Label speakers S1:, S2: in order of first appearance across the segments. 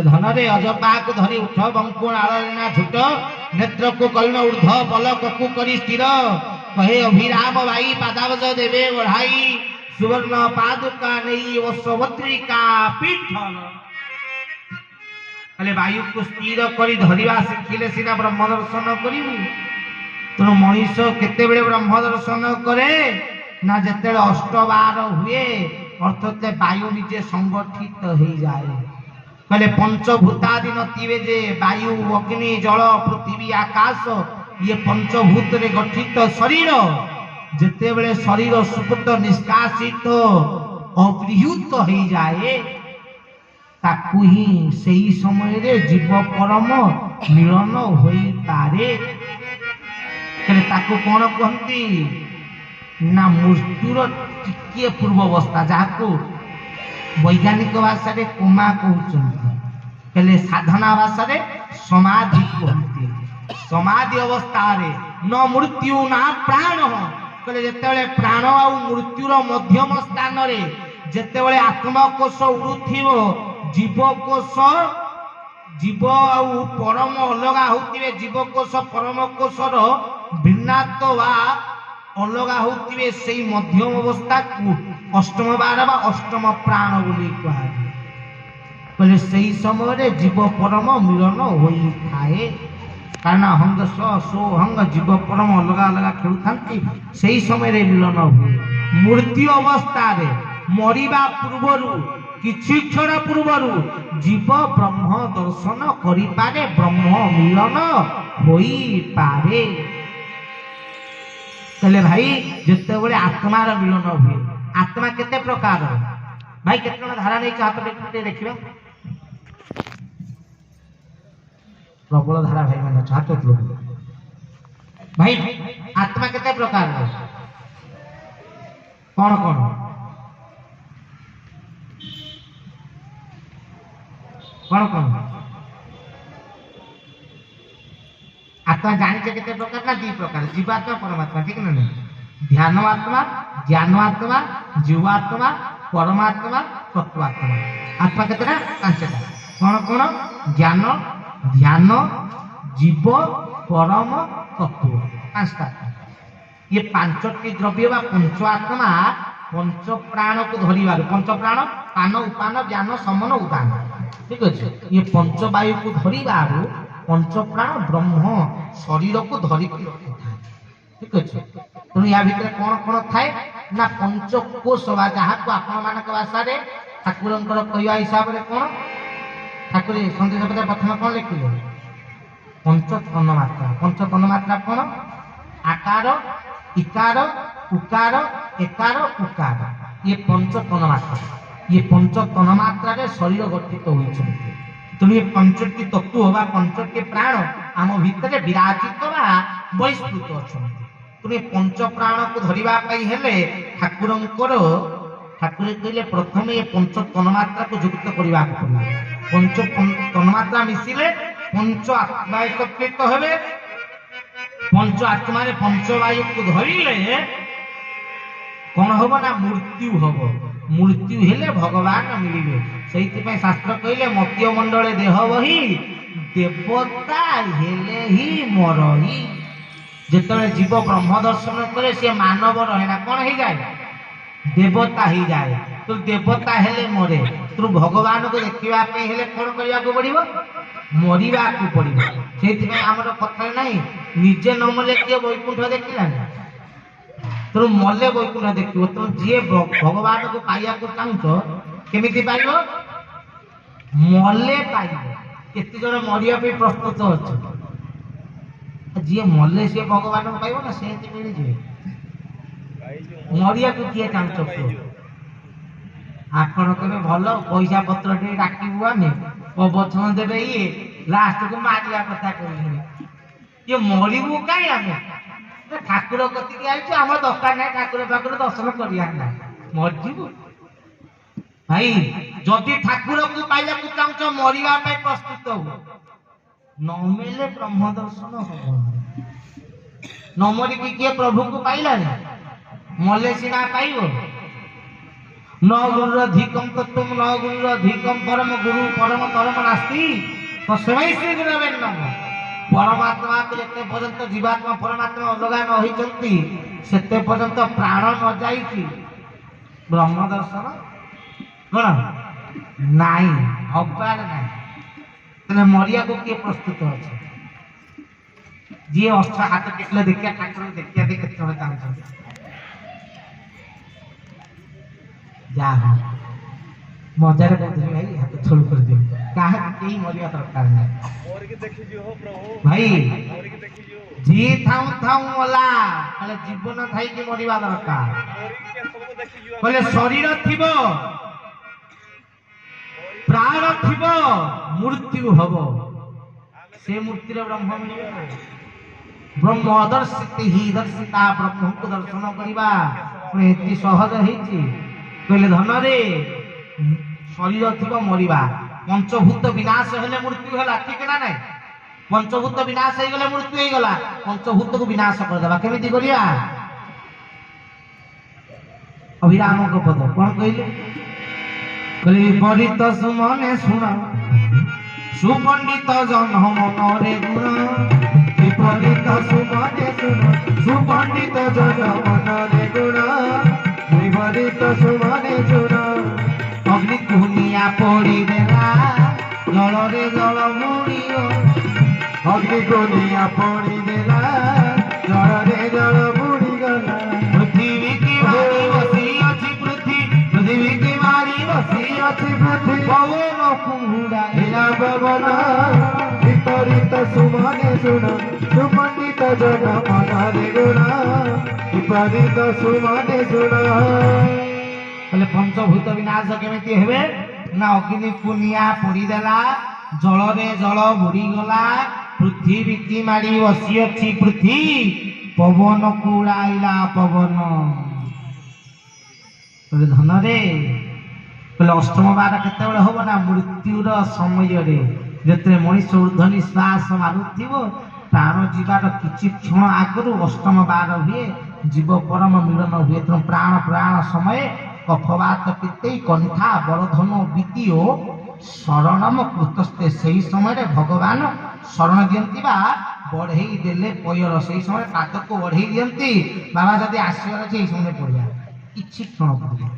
S1: धनरे अजपा को धरी उठ बंकुण आलना झुट नेत्र को कर्ण ऊर्ध पलक को करी स्थिर कहे अभिराम भाई पादावज देवे ओढ़ाई सुवर्ण पादुका नहीं वसवत्रिका पीठन अले वायु को स्थिर करी धरिवा शिखिले सिना ब्रह्म दर्शन करिबु तो मनीष केते बेले ब्रह्म दर्शन करे ना जेते अष्टबार हुए अर्थात वायु निजे संगठित हो जाए कहले पंचभूतादि नथिबे जे वायु अग्नि जल पृथ्वी आकाश ये पंचभूत रे गठित शरीर जेते बेले शरीर सुप्त निष्कासित अप्रियुत हो जाए ताकू ही सही समय रे जीव परम मिलन होई पारे कहले ताकू कोन कहंती ना मृत्युर टिके पूर्व अवस्था जाको वैज्ञानिक भाषा रे कोमा कहते साधना भाषा रे समाधि कहते समाधि अवस्था रे न मृत्यु ना प्राण कहले जेतेबेले प्राण आ मृत्युर मध्यम स्थान रे जेतेबेले आत्मकोश उड़ुथिबो जीवकोश जीव आ परम अलगा होतिबे जीवकोश परमकोशर भिन्नात्व वा अलगा होतिबे सेही मध्यम अवस्था को अष्टम बार बा अष्टम प्राण बोली कहले सेही समय रे जीव परम मिलन होई थाए कारण हंग सो हंग जीव परम अलगा अलगा खेलु थांती सेही समय रे मिलन हुए मृत्यु अवस्था रे मरिबा पूर्वरु किछि क्षण पूर्वरु जीव ब्रह्म दर्शन करि पारे ब्रह्म मिलन होई पारे कहले भाई जेते बेले आत्मार मिलन हुए आत्मा केते प्रकार भाई केते धारा नहीं हाथ देखते देखिबे प्रबल धारा भाई माने हाथ तो भाई आत्मा केते प्रकार कौन कौन कौन कौन आत्मा जानिचे केते प्रकार ना दी प्रकार जीवात्मा परमात्मा ठीक ना नहीं ध्यान आत्मा ज्ञान आत्मा जीवात्मा परमात्मा तत्वात्मा आत्मा केतरा पांचटा कौन कौन ज्ञान ध्यान जीव परम तत्व पांचटा ये पांचटी द्रव्य बा पंच आत्मा पंच प्राण को धरिबार पंच प्राण पान उपान ज्ञान समन उदान ठीक अछि ये पंच वायु को धरिबार पंच प्राण ब्रह्म शरीर को धरि ठीक अछि तो या भीतर कौन कौन थाए ना पंचकोश बा जहा को आपण मानक भाषा रे ठाकुरंकर कहया हिसाब रे कौन ठाकुर संदेश पत्र प्रथम कौन लिखिले पंच तन मात्रा कौन आकार इकार उकार एकार उकार ये पंच तन मात्रा ये पंच तन मात्रा रे शरीर गठित होइछन्ति तो ये पंचटी तत्व होबा पंचटी प्राण आम भीतर विराजित बा बहिष्कृत अछन्ति तुने पंच प्राण को धरिबा पई हेले ठाकुरंकर ठाकुर कहले प्रथम ये पंच तन्मात्रा को युक्त करिबा पड़िबो पंच तन्मात्रा मिसिले पंच आत्मा एकत्रित हेबे पंच आत्मा रे पंच वायु को धरिले कोन होबो ना मृत्यु होबो मृत्यु हेले भगवान मिलिबे सेहिति पई शास्त्र कहले मत्य मंडले देह वही देवता हेले ही मरही जेतले जीव ब्रह्म दर्शन करे से मानव रहेना कौन हो जाए देवता ही जाए तो देवता हेले मरे तो भगवान को देखा हेले कौन करने को पड़ो मरवा को पड़ो से आमर कथा नहीं निजे न मले किए वैकुंठ देखला तो मले वैकुंठ देख तुम जी भगवान को पाइबा को चाहूच केमी पाइब मले पाइब केते जन मरिया प्रस्तुत अच्छा जी मले सी भगवान को पाइब ना से मिल जाए मरिया को किए चाहूच आपण कहे भल पैसा पत्र डाकबू आम प्रवचन देवे ये लास्ट को मारिया कथा कह ये मरबू कहीं आम ठाकुर कतिक आम दरकार ना ठाकुर पाखे दर्शन करना मरजू भाई जदि ठाकुर को पाइला को चाहूच मरवा प्रस्तुत हो न मिले ब्रह्म दर्शन हम न मरिकी किए प्रभु को पाइला मले सीना पाइब न गुरुरधिकम तत्त्वम न गुरुरधिकम परम गुरु परम परम नास्ति तस्मै श्री गुरवे नमः। परमात्मा को जिते पर्यंत जीवात्मा परमात्मा अलगा न होइचंती सेते पर्यंत प्राण न जाईची ब्रह्म दर्शन कोन नाई हबार नाई तने मरिया को के प्रस्तुत अछि जी अष्ट हाथ टेकले देखिया ठाकुर देखिया देखे चले चाहछन जा हो मजार बोधि भाई हाथ छोड़ कर दियो काहे केही मरिया दरकार नहीं और के देखि जो हो प्रभु भाई और के देखि जो जी थाऊ थाऊ मला कहले जीवन थाई के मरिबा दरकार कहले शरीर थिबो प्राण थिबो मृत्यु हबो से मूर्ति रे ब्रह्म मिलिबे ना ब्रह्म दर्शित ही दर्शिता ब्रह्म को दर्शन करिबा एति सहज हेछि कहले धन रे शरीर थिबो मरिबा पंचभूत विनाश हेले मृत्यु होला ठीक ना नहीं पंचभूत विनाश हे गले मृत्यु हे गला पंचभूत को विनाश कर देबा केमिति करिया अभिराम को पद कोन कहिले कहले विपरीत सुमने सुन सुपंडित जन मनरे गुण विपरीत सुमने सुन सुपंडित जन मनरे गुण विपरीत सुमने सुन अग्नि कुनिया पड़ी देला जल रे जल मुड़ियो अग्नि कुनिया पड़ी देला जल रे जल मुड़ी गला पृथ्वी की मारी बसी अछि पृथ्वी की मारी बसी अछि पृथ्वी पवन कुहुड़ा हेला पवन विपरीत सुमने सुन सुपंडित जन मनरे गुण विपरीत सुमने सुन कहले पंचभूत विनाश केमिति हेबे ना अग्नि कुनिया पड़ी देला जल रे जल बुड़ी गला पृथ्वी की मारी बसी अछि पृथ्वी पवन कुड़ाइला पवन कहले धन रे कहले अष्टम बार केते बेले होबो ना मृत्युर समय रे जेते मनुष्य ऊर्ध्व निश्वास मारुथिबो प्राण जीवार किछि क्षण आगरु अष्टम बार हुए जीव परम मिलन हुए तो प्राण समय कफवात पित्ते कंठा बरधन बीतियो शरणम कृतस्ते सही समय भगवान शरण दियंती बा बढ़ई देले पयर सही समय पाद को बढ़ई दियंती बाबा जदि आशीर्वाद अछि एई समय पड़िया किछि क्षण पड़िया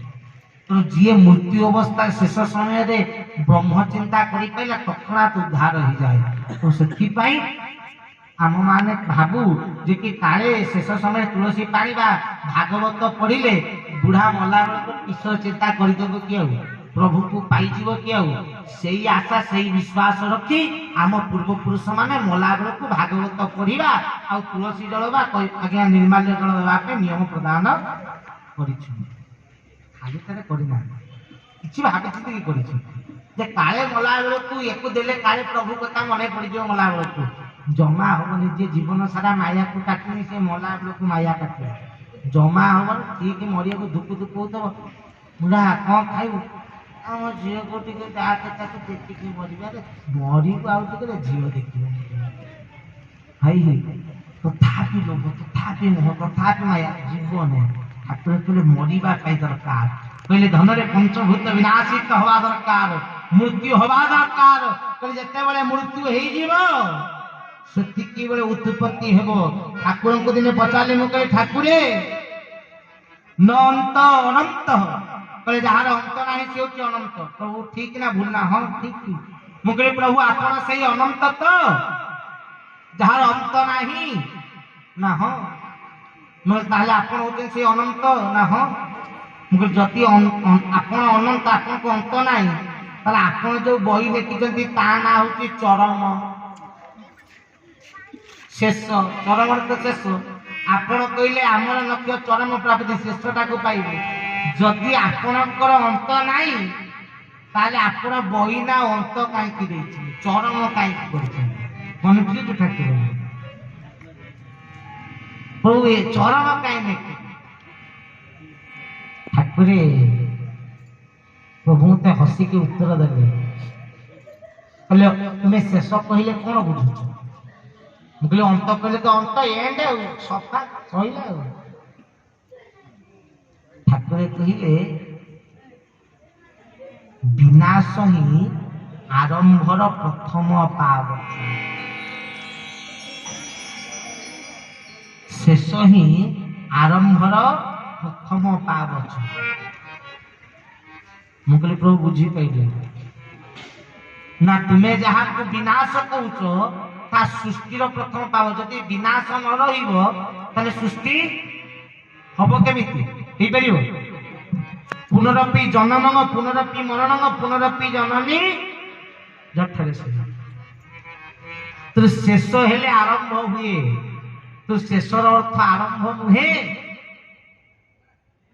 S1: तो जी मृत्यु अवस्था शेष समय रे ब्रह्म चिंता करि पाइला तत्क्षणात उद्धार हो जाए तो सेथि पई आम माने भाबू जे कि काले शेष समय तुलसी पानी बा भागवत पढ़िले बुढ़ा मला बेलको ईश्वर चिंता करदेव किए प्रभु को पाइजिव किए से आशा से विश्वास रखी आम पूर्वपुरुष माने मला बेलको भागवत पढ़िबा आ तुलसी जलवा आज्ञा निर्माल्य जल देवापे नियम प्रदान करिछु खाली तारे करिना किछि भाबि चिंता करिछु जे काले मला बेलको एको देले काले प्रभु कथा मने पड़िजो मला बेलको जमा होबनी जे जीवन सारा माया को काटनी से मला बेलको माया काटे जमा होबन ठीक मरिया को दुख दुख होतो बुढ़ा कौन खाइबू आम झील को टिके जाके ताके देखिकी मरिबा रे मरी को आउ टिके झील देखिबो हाई तथापि लोभ तथापि मोह तथापि माया जीवन ठाकुर कहले मरिबा पाई दरकार कहले धन रे पंचभूत विनाशित हवा दरकार मृत्यु हवा दरकार कहले जते बेले मृत्यु हेई जीवो सेतिकी बेले उत्पत्ति हेबो ठाकुर को दिने पचाले मु कहे ठाकुरे न अंत अनंत कहले जहार अंत नाही से होची अनंत प्रभु ठीक ना भूल ना हां ठीक मु कहे प्रभु आपण सही अनंत तो जहार अंत नाही ना हां म ताले आपण होते से अनंत ना हां मु कहे जति आपण अनंत आपण को अंत नाही ताले आपण जो बही देखिजंती ता ना होची चरम शेष चरम अर्थ शेष आपण कहले आमर लक्ष्य चरम प्राप्ति शेषटा को पाइबे जदि आपणकर अंत नाही ताले आपण बहिना अंत काई की देछि चरम काई करछि मनुष्य तो ठाकुर प्रभु ये चरम काई ने ठाकुरे प्रभु ते हसी के उत्तर देले कहले तुमे शेष कहले कोन बुझुछ मुझे अंत कहले तो अंत एंड सफा सहिला ठाकुर कहले विनाश ही आरंभर प्रथम पावछ शेष ही आरंभर प्रथम पावछ मुझे प्रभु बुझी पाइले ना तुम्हें जहाँ को विनाश कहूच ता सृष्टिर प्रथम पाव जदि विनाश न रहिबो ताले सृष्टि हबो केमिति हे परिबो पुनरपि जननंग पुनरपि मरणंग पुनरपि जननी जठरे से तो शेष हेले आरंभ हुए तो शेषर अर्थ आरंभ नुहे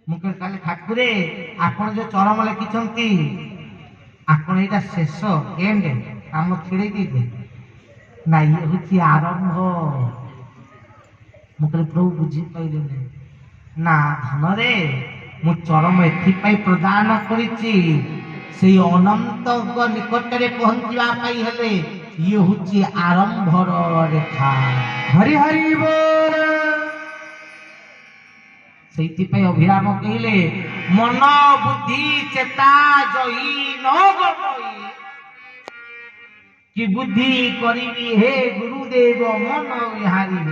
S1: मुझे काले ठाकुरे आपण जो चरम लिखिछंती आपण एटा शेष एंड काम छेड़े दीदे ना ये हूँ आरंभ मुझे प्रभु बुझी पाइले ना धन रे मु चरम एथिपाई प्रदान करिछि से अनंत निकट रे पहुंचवा पाई हेले ये हूँ आरंभर रेखा हरि हरि बोल से अभिराम कहले मन बुद्धि चेता जई न गई कि बुद्धि करी हे गुरुदेव मन विहारी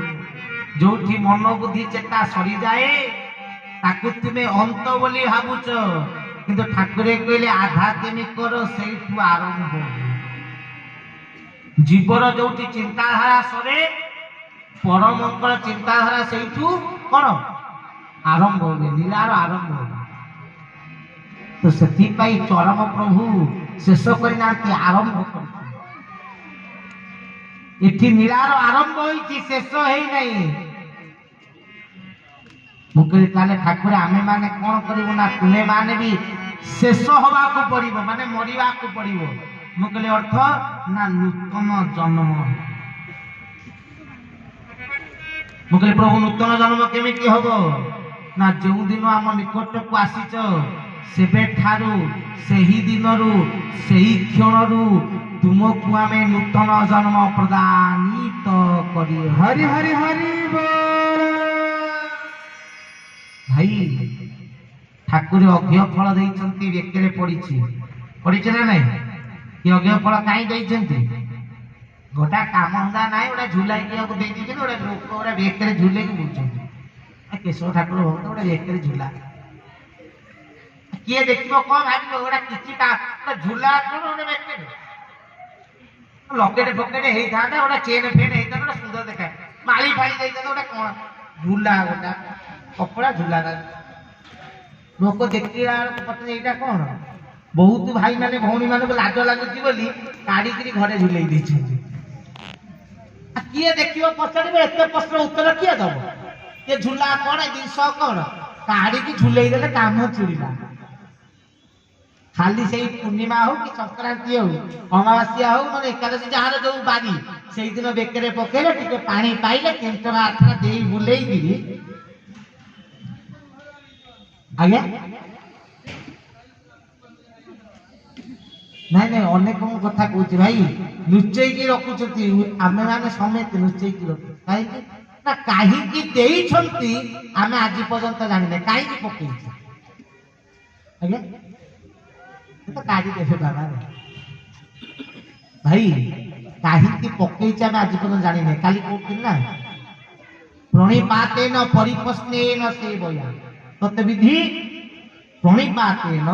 S1: जो मन बुद्धि चेता सरी जाए ताकू तुम्हें अंत बोली भावुच किंतु ठाकुरे कहले आध्यात्मिक से आरंभ जीवर जो चिंताधारा सरे परमंगल चिंताधारा से कौन आरंभ हो लीलार आरंभ हो तो से चरम प्रभु शेष करना आरंभ कर नीलार आरंभ होती शेष है नहीं मुझे ठाकुर आमे माने कौन करूँ ना तुम्हें माने भी शेष हवा को पड़ो माने मरवा को पड़ो मुझे अर्थ ना नूतन जन्म मुझे प्रभु नूतन जन्म केमिति हम ना जो दिन आम निकट को आसीच सेबे ठारू सही दिन सही क्षण तुमको आम नूतन जन्म प्रदानित करी हरि हरि हरि भाई ठाकुर अघ्य फल देइछंती व्यक्ति पड़ी ना नहीं कि अघ्य फल कहीं देइछंती गोटा काम धंदा ना गोटा झुलाई गोटे लोक गोटा व्यक्ति झुले बुझुंट केशव ठाकुर भक्त गोटे व्यक्ति झुला किए देखो कौन भाव गोटा किसी झुला गोटे व्यक्ति लकेट फकेट होता गोटा चेन फेन होता गोटे सुंदर देखा माली फाड़ी देता गोटे कौन झुला गोटा कपड़ा झुला लोक देखा पता यहाँ कौन बहुत भाई माने भौणी मान लाज लगुच बोली काढ़ी घरे झुले किए देख पचार एत प्रश्न उत्तर किए दब ये झुला कौन जिस कौन काढ़ी झुले देले काम चुड़ीला खाली से पूर्णिमा हो कि संक्रांति हो अमावास्या हो मैंने एकादशी जहाँ जो बारी से दिन बेकरे पकेले टे पानी पाइले 3 टका 8 टका दे बुले आज्ञा नहीं नहीं अनेक कथा कहूँ भाई लुचेकी रखुंट आम मैंने समेत लुचेकी रखु कहीं ना कहीं आम आज पर्यंत जाने कहीं पकई आज्ञा तो काढ़ी देखे बाबा भाई कहीं पकई आम आज पर्यंत जाने काली कहती ना प्रणिपातेन परिप्रश्नेन सेवया तत्विधि प्रणिपातेन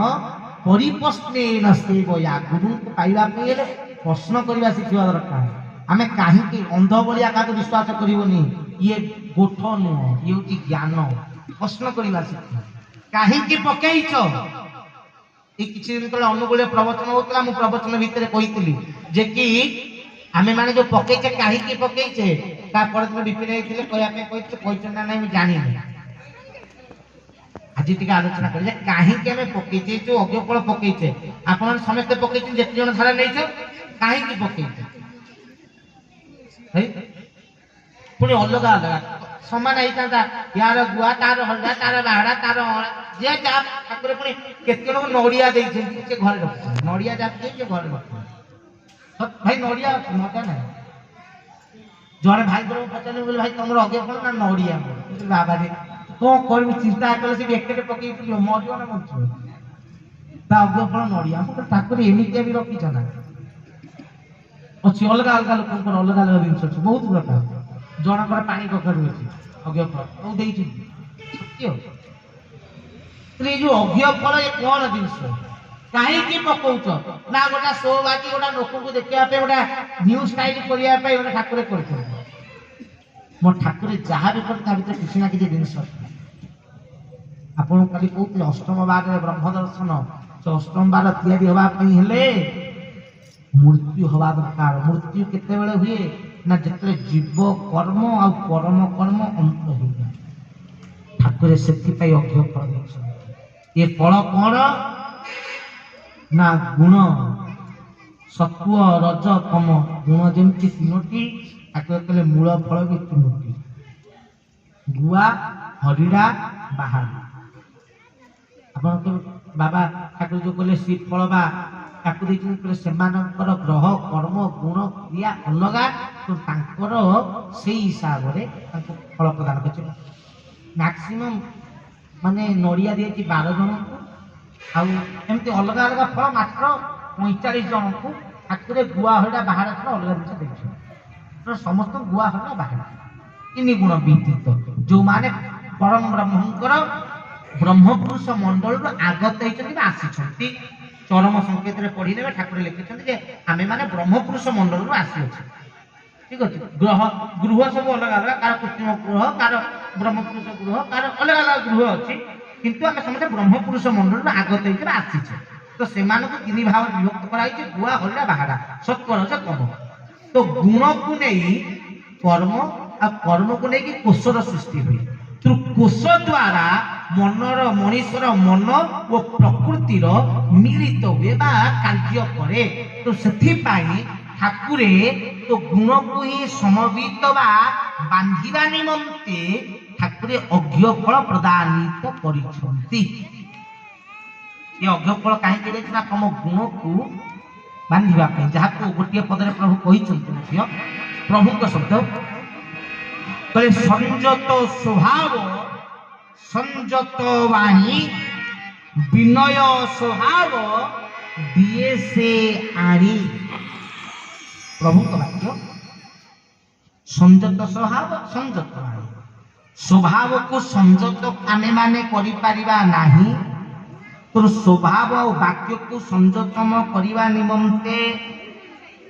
S1: परिप्रश्नेन सेवया गुरु को पाइबा पहले प्रश्न करवा शिखा दरकार आम कहीं अंध भाया क्या विश्वास करनी ये गोठ नुह ये हूँ ज्ञान प्रश्न करवा शिखा कहीं पकईच किसी दिन तले अनुकूल प्रवचन होता मुझे प्रवचन भितर कही जे कि आम मैंने जो पकईचे कहीं पकईचे दिन विपिन कहते ना नहीं जानी आज टी आलोचना कर कहीं पकईचे जो अज्ञफल पकईचे आप समस्ते पकईचे जिते जन धारा नहीं कहीं पकईचे पुणी अलग अलग समान होता यार गुआ तार हल्दा तार बाहड़ा तार जे ठाकुर पुणी केते लोग नड़िया देते घर रख नड़िया जाते घर रख भाई नड़िया मजा ना जड़े भाई को पचारे बोले भाई तुम अगे फल ना नड़िया बाबा रे कौन कर चिंता कल से व्यक्ति पकई मर ना मर ତା ଅଜ୍ଞ ଫଳ ନଡ଼ିଆ। ମୁଁ କହିଲି ଠାକୁର ଏମିତିଆ ବି ରଖିଛ ନା? ଅଛି ଅଲଗା ଅଲଗା ଲୋକଙ୍କର ଅଲଗା ଅଲଗା ଜିନିଷ ଅଛି ବହୁତ ପ୍ରକାର। ଜଣଙ୍କର ପାଣି କଖାରୁ ଅଛି ଅଜ୍ଞ ଫଳ ମୁଁ ଦେଇଛି ସତ୍ୟ। ଏଇ ଯୋଉ ଅଜ୍ଞ ଫଳ ଏ କଣ ଜିନିଷ କାହିଁକି ପକଉଛ ନା ଗୋଟେ ଶୋ ବାକି ଗୋଟେ ଲୋକଙ୍କୁ ଦେଖିବା ପାଇଁ ଗୋଟେ ନ୍ୟୁଜ ଟାଇପ କରିବା ପାଇଁ ଗୋଟେ ଠାକୁର କରିଛନ୍ତି। ମୋ ଠାକୁର ଯାହା ବି କରି ତା ଭିତରେ କିଛି ନା କିଛି ଜିନିଷ ଅଛି। ଆପଣ କାଲି କହୁଥିଲେ ଅଷ୍ଟମ ବାରରେ ବ୍ରହ୍ମ ଦର୍ଶନ। ସେ ଅଷ୍ଟମ ବାର ତିଆରି ହେବା ପାଇଁ ହେଲେ ମୃତ୍ୟୁ ହବା ଦରକାର। ମୃତ୍ୟୁ କେତେବେଳେ ହୁଏ ନା ଯେତେବେଳେ ଜୀବ କର୍ମ ଆଉ ପରମ କର୍ମ ଅନ୍ତ ହୋଇଯାଏ। ଠାକୁର ସେଥିପାଇଁ ଅଜ୍ଞ ଫଳ ଦେଇଛନ୍ତି। ଏ ଫଳ କଣ ନା ଗୁଣ ସତ୍ୱ ରଜ ତମ। ଗୁଣ ଯେମିତି ତିନୋଟି ଠାକୁର କହିଲେ ମୂଳ ଫଳ ବି ତିନୋଟି। ଗୁଆ ହରିଡ଼ା ବାହାଡ। ଆପଣ ବାବା ଠାକୁର ଯୋଉ କହିଲେ ଶ୍ରୀଫଳ ବା ତାକୁ ଦେଇଛନ୍ତି ସେମାନଙ୍କର ଗ୍ରହ କର୍ମ ଗୁଣ କ୍ରିୟା ଅଲଗା ତ ତାଙ୍କର ସେଇ ହିସାବରେ ତାଙ୍କୁ ଫଳ ପ୍ରଦାନ କରିଛି। ମ୍ୟାକ୍ସିମମ୍ ମାନେ ନଡ଼ିଆ ଦେଇଛି 12 ଜଣଙ୍କୁ ଆଉ ଏମିତି ଅଲଗା ଅଲଗା ଫଳ ମାତ୍ର 45 ଜଣଙ୍କୁ ଠାକୁରେ ଗୁଆ ହରିଡ଼ା ବାହାଡ ଛଡ଼ା ଅଲଗା ଜିନିଷ ଦେଇଛନ୍ତି। ସମସ୍ତଙ୍କୁ ଗୁଆ ହରିଡ଼ା ବାହାଡ ତିନି ଗୁଣ ବିଦିତ ଯୋଉମାନେ ପରମ ବ୍ରହ୍ମଙ୍କର ବ୍ରହ୍ମପୁରୁଷ ମଣ୍ଡଳରୁ ଆଗତ ହେଇଛନ୍ତି ବା ଆସିଛନ୍ତି। ଚରମ ସଂକେତରେ ପଢିନେବେ ଠାକୁର ଲେଖିଛନ୍ତି ଯେ ଆମେ ମାନେ ବ୍ରହ୍ମପୁରୁଷ ମଣ୍ଡଳରୁ ଆସିଅଛୁ। ଠିକ ଅଛି। ଗୃହ ସବୁ ଅଲଗା ଅଲଗା କାହାର କୃତ୍ରିମ ଗୃହ କାହାର ବ୍ରହ୍ମପୁରୁଷ ଗୃହ କାହାର ଅଲଗା ଅଲଗା ଗୃହ ଅଛି କିନ୍ତୁ ଆମେ ସମସ୍ତେ ବ୍ରହ୍ମପୁରୁଷ ମଣ୍ଡଳରୁ ଆଗତ ହେଇକି ଆସିଛେ। ତ ସେମାନଙ୍କୁ ତିନି ଭାବରେ ବିଭକ୍ତ କରାଯାଇଛି ଗୁଆ ହରିଡ଼ା ବାହାଡା ସତ୍ୱରଜ ତମ। ତ ଗୁଣକୁ ନେଇ କର୍ମ ଆଉ କର୍ମକୁ ନେଇକି କୋଷର ସୃଷ୍ଟି ହୁଏ। କୋଷ ଦ୍ୱାରା ମନର ମଣିଷର ମନ ଓ ପ୍ରକୃତିର ମିଳିତ ହୁଏ ବା କାର୍ଯ୍ୟ କରେ। ତ ସେଥିପାଇଁ ଠାକୁରେ ତ ଗୁଣକୁ ହିଁ ସମବିତ ବା ବାନ୍ଧିବା ନିମନ୍ତେ ଠାକୁରେ ଅଜ୍ଞ ଫଳ ପ୍ରଦାନିତ କରିଛନ୍ତି। ଏ ଅଜ୍ଞ ଫଳ କାହିଁକି ଦେଇଛି ନା ତମ ଗୁଣକୁ ବାନ୍ଧିବା ପାଇଁ। ଯାହାକୁ ଗୋଟିଏ ପଦରେ ପ୍ରଭୁ କହିଛନ୍ତି ମଧ୍ୟ ପ୍ରଭୁଙ୍କ ଶବ୍ଦ କହିଲେ ସଂଯତ ସ୍ୱଭାବ ସଂଯତ ବାଣୀ ବିନୟ ସ୍ୱଭାବ ଦିଏ ସେ ଆଣି। ପ୍ରଭୁଙ୍କ ବାକ୍ୟ ସଂଯତ ସ୍ୱଭାବ ସଂଯତ ବାଣୀ। ସ୍ୱଭାବକୁ ସଂଯତ ଆମେ ମାନେ କରିପାରିବା ନାହିଁ। ତୋର ସ୍ୱଭାବ ଆଉ ବାକ୍ୟକୁ ସଂଯତମ କରିବା ନିମନ୍ତେ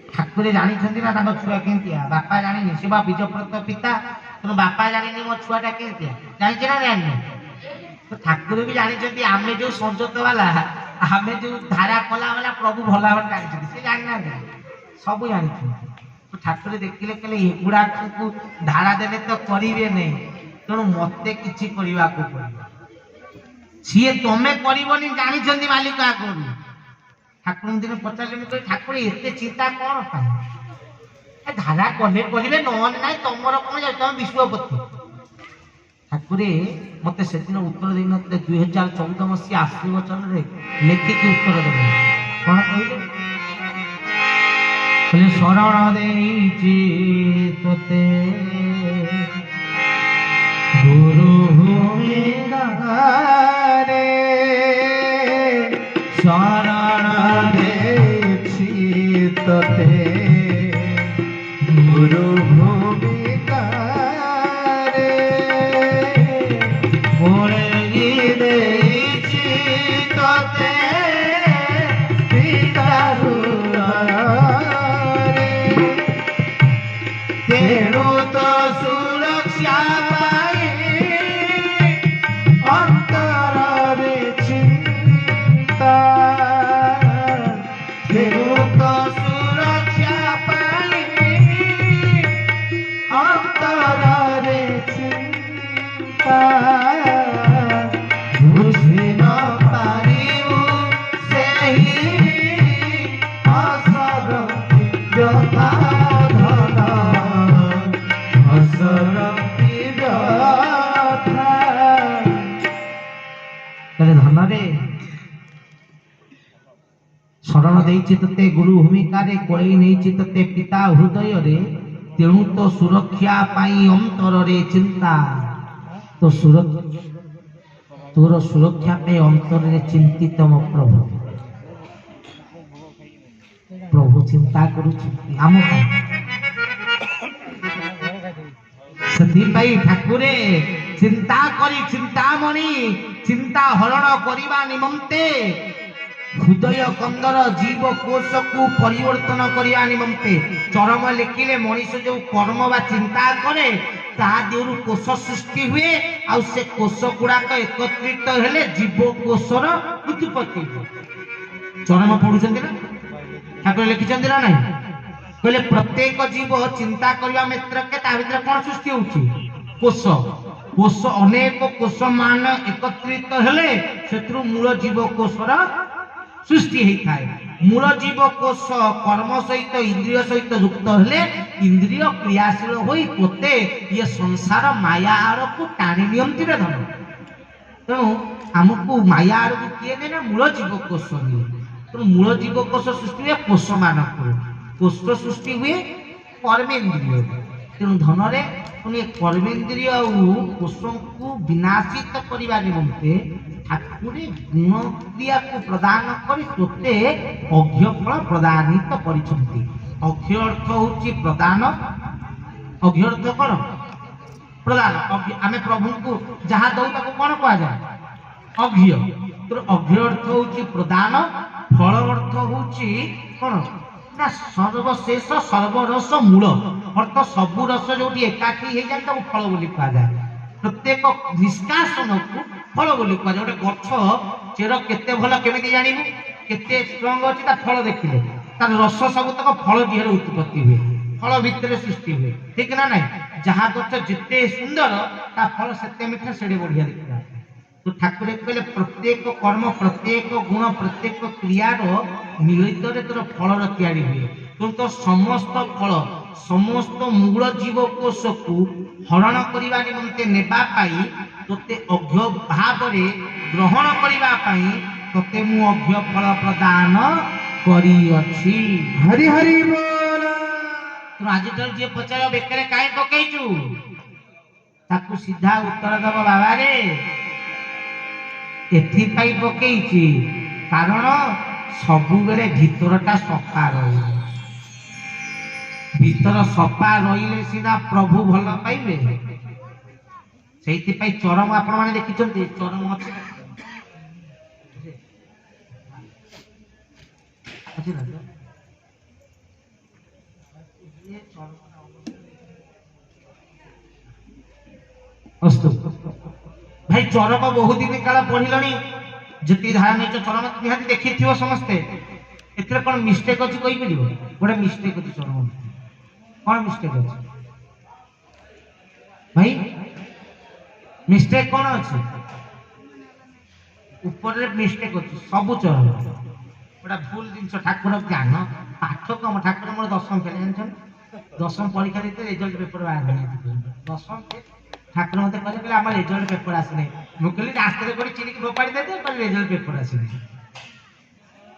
S1: ଠାକୁରେ ଜାଣିଛନ୍ତି ନା ତାଙ୍କ ଛୁଆ କେମିତିଆ। ବାପା ଜାଣିନି ସେ ବା ବୀଜପ୍ରତ ପିତା। ତେଣୁ ବାପା ଜାଣିନି ମୋ ଛୁଆଟା କେମିତିଆ ଜାଣିଛି ନା ଜାଣିନି। ଠାକୁର ବି ଜାଣିଛନ୍ତି ଆମେ ଯୋଉ ସଂଯତ ବାଲା ଆମେ ଯୋଉ ଧାରା କଲା ବାଲା ପ୍ରଭୁ ଭଲ ଭାବରେ ଜାଣିଛନ୍ତି। ସେ ଜାଣିନାହାନ୍ତି ସବୁ ଜାଣିଛନ୍ତି। ଠାକୁର ଦେଖିଲେ କହିଲେ ଏଗୁଡାକୁ ଧାରା ଦେଲେ ତ କରିବେ ନାହିଁ ତେଣୁ ମତେ କିଛି କରିବାକୁ ପଡିବ। ସିଏ ତମେ କରିବନି ଜାଣିଛନ୍ତି ମାଲିକ ଆଗରୁ। ଠାକୁରଙ୍କୁ ଦିନେ ପଚାରିଲେ ମୁଁ କହିଲି ଠାକୁର ଏତେ ଚିନ୍ତା କଣ ପାଇଁ? ଧାରା କଲେ କରିବେ ନହେଲେ ନାହିଁ ତମର କଣ ଯାଉଛି ତମେ ବିଶ୍ୱପତି। ଠାକୁରେ ମତେ ସେଦିନ ଉତ୍ତର ଦେଇନଥିଲେ 2014 ମସିହା ଆଶୀର୍ବଚନରେ ଲେଖିକି ଉତ୍ତର ଦେବେ। କଣ କହିଲେ? ଶରଣ ଦେଇଛି ତୋତେ ଗୁରୁ ଭୂମିରେ ଶରଣ ଦେଇଛି ତୋତେ ଗୁରୁ ଭୂମିରେ ମୋଳି ଦେଇଛି ତୋତେ ତେଣୁ ତ ସୁରକ୍ଷା ପାଇଁ ଅନ୍ତରରେ ଚିନ୍ତା। ତେଣୁ ତ ସୁରକ୍ଷା ପାଇଁ ଅନ୍ତରରେ ଚିନ୍ତା। ବୁଝି ନ ପାରିବୁ ସେହି ଅସରନ୍ତି ବ୍ୟଥା ଧନ ଅସରନ୍ତି ବ୍ୟଥା। ଧନରେ ଶରଣ ଦେଇଛି ତତେ ଗୁରୁ ଭୂମିକାରେ କୋଳେଇ ନେଇଛି ତତେ ପିତା ହୃଦୟରେ। ତେଣୁ ତ ସୁରକ୍ଷା ପାଇଁ ଅନ୍ତରରେ ଚିନ୍ତା। ତୋର ସୁରକ୍ଷା ପାଇଁ ଅନ୍ତରରେ ଚିନ୍ତିତ ମୋ ପ୍ରଭୁ। प्रभु चिंता करुछंती आम ସେଥିପାଇଁ ଠାକୁରେ ଚିନ୍ତା କରି ଚିନ୍ତାମଣି ଚିନ୍ତା ହରଣ କରିବା ନିମନ୍ତେ ହୃଦୟ କନ୍ଦର ଜୀବ କୋଷକୁ ପରିବର୍ତ୍ତନ କରିବା ନିମନ୍ତେ ଚରମ ଲେଖିଲେ ମଣିଷ ଯୋଉ କର୍ମ ବା ଚିନ୍ତା କରେ ତାହା ଦେହରୁ କୋଷ ସୃଷ୍ଟି ହୁଏ ଆଉ ସେ କୋଷ ଗୁଡାକ ଏକତ୍ରିତ ହେଲେ ଜୀବ କୋଷର ଉତ୍ପତ୍ତି ହୁଏ। ଚରମ ପଢୁଛନ୍ତି ନା ଠାକୁର ଲେଖିଛନ୍ତି ନା ନାହିଁ? କହିଲେ ପ୍ରତ୍ୟେକ ଜୀବ ଚିନ୍ତା କରିବା ମାତ୍ରକେ ତା ଭିତରେ କଣ ସୃଷ୍ଟି ହଉଛି? କୋଷ। କୋଷ ଅନେକ କୋଷ ମାନ ଏକତ୍ରିତ ହେଲେ ସେଥିରୁ ମୂଳ ଜୀବ କୋଷର ସୃଷ୍ଟି ହେଇଥାଏ। ମୂଳ ଜୀବ କୋଷ କର୍ମ ସହିତ ଇନ୍ଦ୍ରିୟ ସହିତ ଯୁକ୍ତ ହେଲେ ଇନ୍ଦ୍ରିୟ କ୍ରିୟାଶୀଳ ହୋଇ ତୋତେ ଇଏ ସଂସାର ମାୟା ଆଡ଼କୁ ଟାଣି ନିଅନ୍ତି ରେ ଧନ। ତେଣୁ ଆମକୁ ମାୟା ଆଡ଼କୁ କିଏ ନେଇ ନା ମୂଳ ଜୀବ କୋଷ ନିଏ। ତେଣୁ ମୂଳ ଜୀବ କୋଷ ସୃଷ୍ଟି ହୁଏ କୋଷ ମାନଙ୍କରୁ। କୋଷ ସୃଷ୍ଟି ହୁଏ କର୍ମେନ୍ଦ୍ରିୟ। ତେଣୁ ଧନରେ ପୁଣି କର୍ମେନ୍ଦ୍ରିୟ ଆଉ କୋଷକୁ ବିନାଶିତ କରିବା ନିମନ୍ତେ ଠାକୁରେ ଗୁଣ କ୍ରିୟାକୁ ପ୍ରଦାନ କରି ତୋତେ ଅଘ୍ୟ ଫଳ ପ୍ରଦାନିତ କରିଛନ୍ତି। ଅଘ୍ୟ ଅର୍ଥ ହଉଛି ପ୍ରଦାନ। ଅଘ୍ୟ ଅର୍ଥ କଣ? ପ୍ରଦାନ। ଆମେ ପ୍ରଭୁଙ୍କୁ ଯାହା ଦଉ ତାକୁ କଣ କୁହାଯାଏ? ଅଘ୍ୟ। ଅଘ୍ୟ ଅର୍ଥ ହଉଛି ପ୍ରଦାନ। ଫଳ ଅର୍ଥ ହଉଛି କଣ ନା ସର୍ବଶେଷ ସର୍ବରସ ମୂଳ ଅର୍ଥ ସବୁ ରସ ଯୋଉଠି ଏକାଠି ହେଇଯାଏ ତାକୁ ଫଳ ବୋଲି କୁହାଯାଏ। ପ୍ରତ୍ୟେକ ନିଷ୍କାସନକୁ ଫଳ ବୋଲି କୁହାଯାଏ। ଗୋଟେ ଗଛ ଚେର କେତେ ଭଲ କେମିତି ଜାଣିବୁ? କେତେ ଷ୍ଟ୍ରଙ୍ଗ ଅଛି ତା ଫଳ ଦେଖିଲେ। ତାର ରସ ସବୁତକ ଫଳ ଦିହରେ ଉତ୍ପତ୍ତି ହୁଏ, ଫଳ ଭିତରେ ସୃଷ୍ଟି ହୁଏ। ଠିକ ନା ନାଇଁ? ଯାହା ଗଛ ଯେତେ ସୁନ୍ଦର ତା ଫଳ ସେତେ ମିଠା ସେଡେ ବଢିଆ ଦେଖିବା। तो ठाकुर कहले प्रत्येक कर्म प्रत्येक गुण प्रत्येक क्रियार मिलित तोर फल तैयारी हुए। तो समस्त फल समस्त मूल जीवकोश को हरण करने निमंते नेबा पाई तोते अघ्य भाव ग्रहण करने तोते मु अघ्य फल प्रदान करी अछि। हरि हरि बोल। तो आज तक जे पचार बेकरे काहे पकईचु ताकू सीधा उत्तर दब बाबा रे एथिपाई पकईची कारण सबु बेले भीतरटा सफा रही भीतर सफा रहिले सीना प्रभु भल पाइबे। सेइथिपाई चरम आपण माने देखिचंती चरम अछि अछि ना ये चरम अस्तु भाई चरम बहुत दिन काल पढ़िलनी जति धारणा चरम निहाती देखि थियो समस्ते एथरे कोन मिस्टेक अछि कहि परिबो गोटे मिस्टेक अछि चरम कोन मिस्टेक अछि भाई मिस्टेक कोन अछि ऊपर रे मिस्टेक अछि सब चरम गोटा भूल जिंस ठाकुर ज्ञान पाठ कम ठाकुर मोर दशम फेल जानछन दशम परीक्षा देते रिजल्ट पेपर बाहर दशम ठाकुर मत कहले आम रिजल्ट पेपर आसने मुझे रास्ते कर चिड़िक फोपाड़ी देते पर रिजल्ट पेपर आसने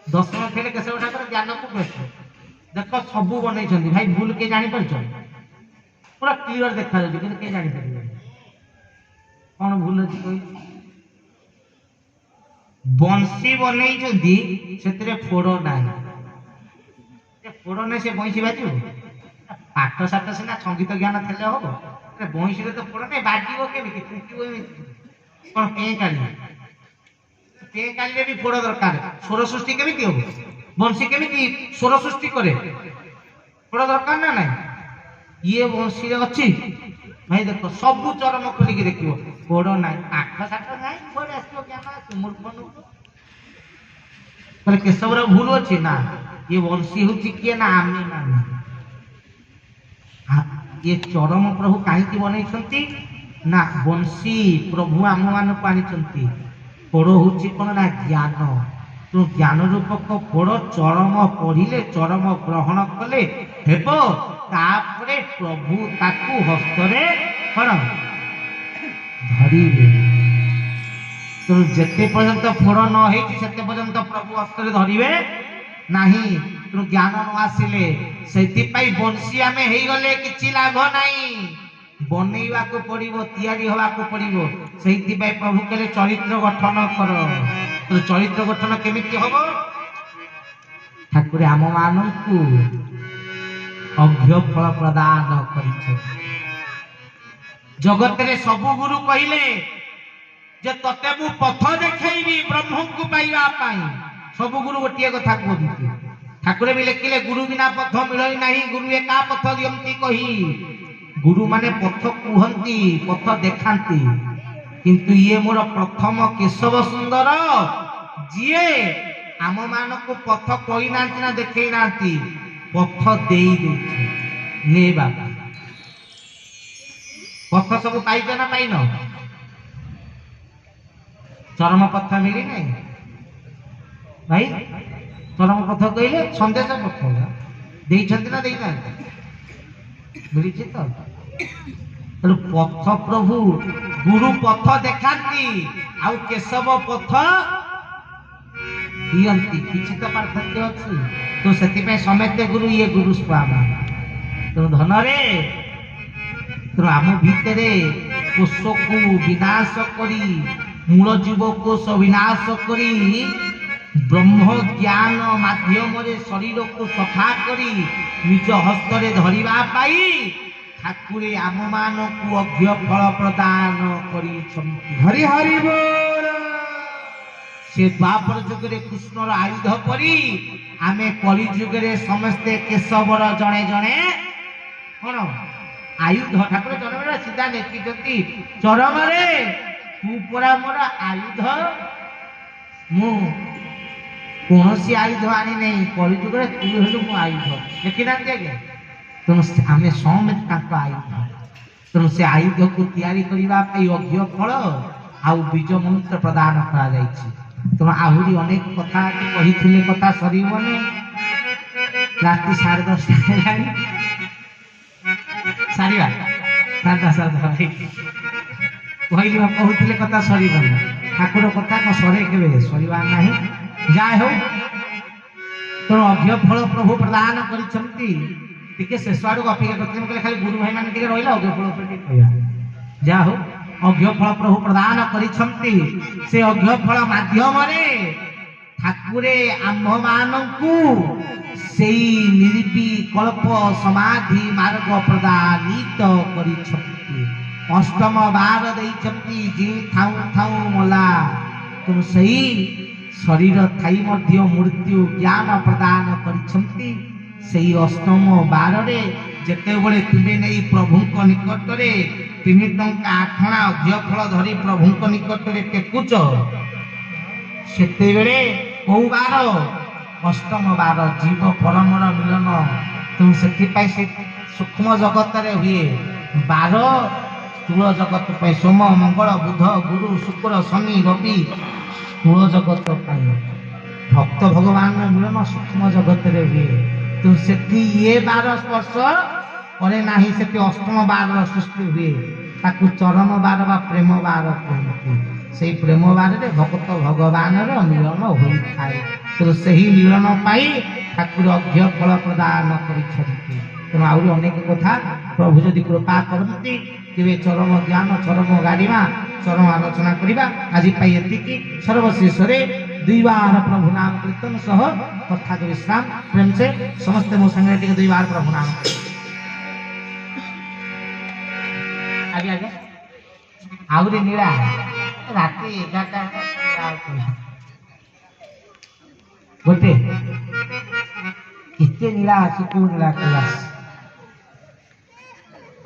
S1: दशम फेल केशव ठाकुर ज्ञान को प्रश्न देख सब बन भाई भूल किए जापर पूरा क्लीयर देखा किए जापर कौन भूल अच्छी कह बंशी बन फोड़ ना फोड़ ना से बंशी बाजू पाठ साठ सीना संगीत ज्ञान थे हम बंशी तो फोड़ ना बाजो केमी कौन पे काली भी फोड़ दरकार स्वर सृष्टि केमी हम बंशी केमी स्वर सृष्टि करे फोड़ दरकार ना ना ये बंशी अच्छी भाई देख सब चरम खोलिक देख फोड़ ना पाठ साठ ना ज्ञान केशव भूल अच्छी ना ये बंशी हूँ किए ना आमे माने ये चरम प्रभु कहीं बनई ना बंशी प्रभु आम मान को आनी फोड़ हूँ कौन ना ज्ञान तो ज्ञान रूपक फोड़ चरम पढ़िले चरम ग्रहण कले हेब तापरे प्रभु ताकू हस्तरे कौन धरिले तो जेते पर्यंत फोड़ न होते पर्यंत प्रभु हस्तरे धरिवे नहीं तो ज्ञान न आसिले से बंशी आम हो गले कि लाभ नहीं बनईवा को पड़ो तैयारी हवा को पड़ो से प्रभु कहले चरित्र गठन कर तो चरित्र गठन केमिति हम ठाकुर आम मानू अघ्य फल प्रदान कर जगत रे सबु गुरु कहले जे तते मु पथ देखैबी ब्रह्म को पाइबा पाई सबु गुरु गोटे कथा कहते ठाकुर भी लिखिले गुरु बिना पथ मिलई नहीं गुरु एका पथ दियंती कही गुरु माने पथ कहती पथ देखांती किंतु ये मोर प्रथम केशव सुंदर जीए आम मान को पथ कही ना देखई ना पथ दे ने बाबा पथ सब पाइज ना पाइन चरम पथ मिली नहीं भाई चरम पथ कहले संदेश पथ ना मिली तो पथ प्रभु गुरु पथ देखाती आउ केशव पथ दियंती किछि तो पार्थक्य अछि तो सेति पे समेते गुरु ये गुरु स्वामी तो धन रे तो आम भितरे कोष को विनाश करी मूल जीव कोष विनाश करी ब्रह्म ज्ञान माध्यम रे शरीर को सफा करी निज हस्त रे धरिबा पाई ठाकुरे आम मान को अघ्य फल प्रदान करी हरि हरि बोल से द्वापर जुग रे कृष्णर आयुध परी आमे कली जुग रे समस्ते केशवर जणे जणे कोन आयुध ठाकुर चरण सीधा नेकी चरम रे तू परा मोर आयुध मु कौन सी आयुध आनी नहीं कली जुग रे तू हेलु मो आयुध देखि ना आज्ञा तेणु आम समेत आयुध तेणु से आयुध को तैयारी करने अघ्य फल आउ बीज मंत्र प्रदान करा तेणु आहरी अनेक कथा कही कथा सरबनी राति 10:30 सारा कहते कथा सरबनी ठाकुर कथा सरे के सरवार ना जहा हो तेणु अघ्य फल प्रभु प्रदान कर शेष आड़ अपेक्षा करते खाली गुरु भाई मैंने रहा अघ्य फल जहा हो अघ्य फल प्रभु प्रदान करिछंती से अघ्य फल माध्यम ठाकुरे आम्भ मानकु सेई निर्विकल्प समाधि मार्ग प्रदानित करिछंती अष्टम बार देइछंती जी थाउ थाउ मला तुम सही शरीर थाई मध्य मृत्यु ज्ञान प्रदान करिछंती सेई अष्टम बार रे जेते बळे तुमे नै प्रभु को निकट रे 3 टंका 8 आना अघ्य फल धरी प्रभु को निकट रे टेकुच सेते बेले को बार अष्टम बार जीव परमर मिलन तुम सेति पाई से सूक्ष्म जगत रे हुए 12 स्थूल जगत पाई सोम मंगल बुध गुरु शुक्र शनि रवि स्थूल जगत पाई भक्त भगवान मिलन सूक्ष्म जगत रे हुए तो सेठी ये 12 स्पर्श करे नाही सेठी अष्टम बार सृष्टि हुए ताकू चरम बार बा प्रेम बार कहते से प्रेम बार रे भक्त भगवान रो मिलन होई थाए तो सही मिलन पाई ठाकुर अघ्य फल प्रदान करिछथि तो आउरी अनेक कथा प्रभु जदि कृपा करती तेरे चरम ज्ञान चरम गारिमा चरम आलोचना करिबा आज पाई एतिकी सर्वशेष रे 2 बार प्रभु नाम कीर्तन सह कथा के विश्राम प्रेम से समस्त मो संगे 2 बार प्रभु नाम आगे आगे आउरी नीला राति 11 गोटे इतने नीला अछि को नीला क्लास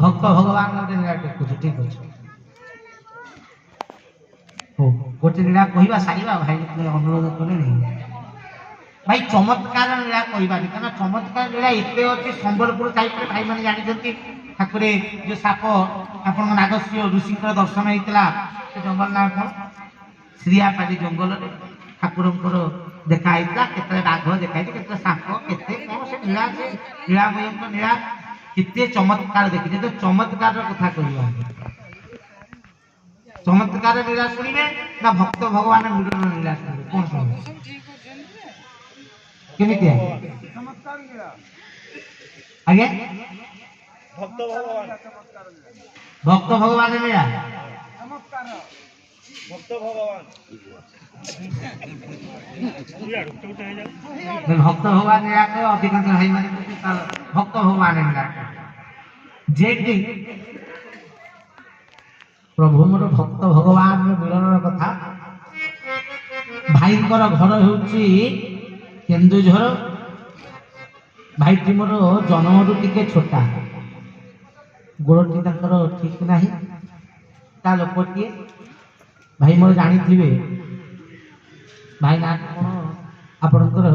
S1: भक्त भगवान गोटे नीला टेकुछ ठीक अछि हो गोटे नीला कहिबा सारीबा भाई अनुरोध कले नहीं भाई चमत्कार नीला कहिबा कारण चमत्कार नीला इतने अछि संबलपुर साइड रे भाई माने जानि जंती ठाकुरे जो साप आपन नागस्य ऋषि दर्शन होइतला से जंगल ना था श्रीयापाली जंगल रे ठाकुरंकर देखा होइतला केते बाघ देखा होइतला केते साप केते कोन से नीला से नीला भयंकर नीला कितने चमत्कार देखिए तो चमत्कार कथा कहिबा चमत्कार लीला सुनिबे ना भक्त भगवान मिलन लीला सुनिबे कोन सुनिबे केमिति चमत्कार लीला आगे भक्त भगवान लीला चमत्कार भक्त भगवान ଭକ୍ତ ଭଗବାନ ଅଧିକାଂଶ ଭାଇ ମାନେ ଭକ୍ତ ଭଗବାନ ଯେ କି ପ୍ରଭୁ ମୋର ଭକ୍ତ ଭଗବାନ ମିଳନର କଥା। ଭାଇଙ୍କର ଘର ହେଉଛି କେନ୍ଦୁଝର। ଭାଇଟି ମୋର ଜନ୍ମରୁ ଟିକେ ଛୋଟା, ଗୋଡ଼ଟି ତାଙ୍କର ଠିକ ନାହିଁ। ତା ଲୋକଟିଏ ଭାଇ ମୋର ଜାଣିଥିବେ। ଭାଇ ନା କଣ ଆପଣଙ୍କର?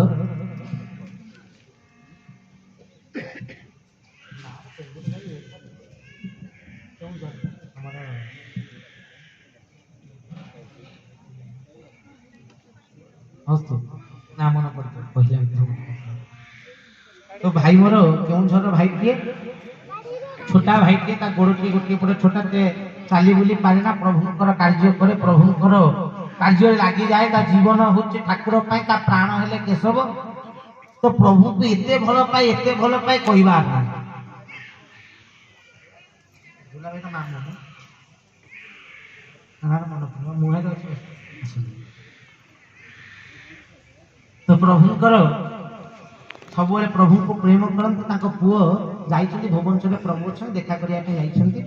S1: ନା ମନେ ପଡୁଛି କହିଲା ଭିତରେ। ତ ଭାଇ ମୋର କେଉଁଝର ଭାଇଟିଏ, ଛୋଟା ଭାଇଟିଏ। ତା ଗୋଡ଼ଟି ଗୋଟିଏ ପଟେ ଛୋଟା, ଚାଲି ବୁଲି ପାରେ ନା। ପ୍ରଭୁଙ୍କର କାର୍ଯ୍ୟ କରେ, ପ୍ରଭୁଙ୍କର କାର୍ଯ୍ୟରେ ଲାଗିଯାଏ। ତା ଜୀବନ ହଉଛି ଠାକୁର ପାଇଁ, ତା ପ୍ରାଣ ହେଲେ କେଶବ। ତ ପ୍ରଭୁଙ୍କୁ ଏତେ ଭଲ ପାଏ, ଏତେ ଭଲ ପାଏ କହିବାର ନାହିଁ। ତ ପ୍ରଭୁଙ୍କର ସବୁବେଳେ ପ୍ରଭୁଙ୍କୁ ପ୍ରେମ କରନ୍ତି। ତାଙ୍କ ପୁଅ ଯାଇଛନ୍ତି ଭୁବନେଶ୍ୱରରେ, ପ୍ରଭୁ ଅଛନ୍ତି, ଦେଖା କରିବା ପାଇଁ ଯାଇଛନ୍ତି।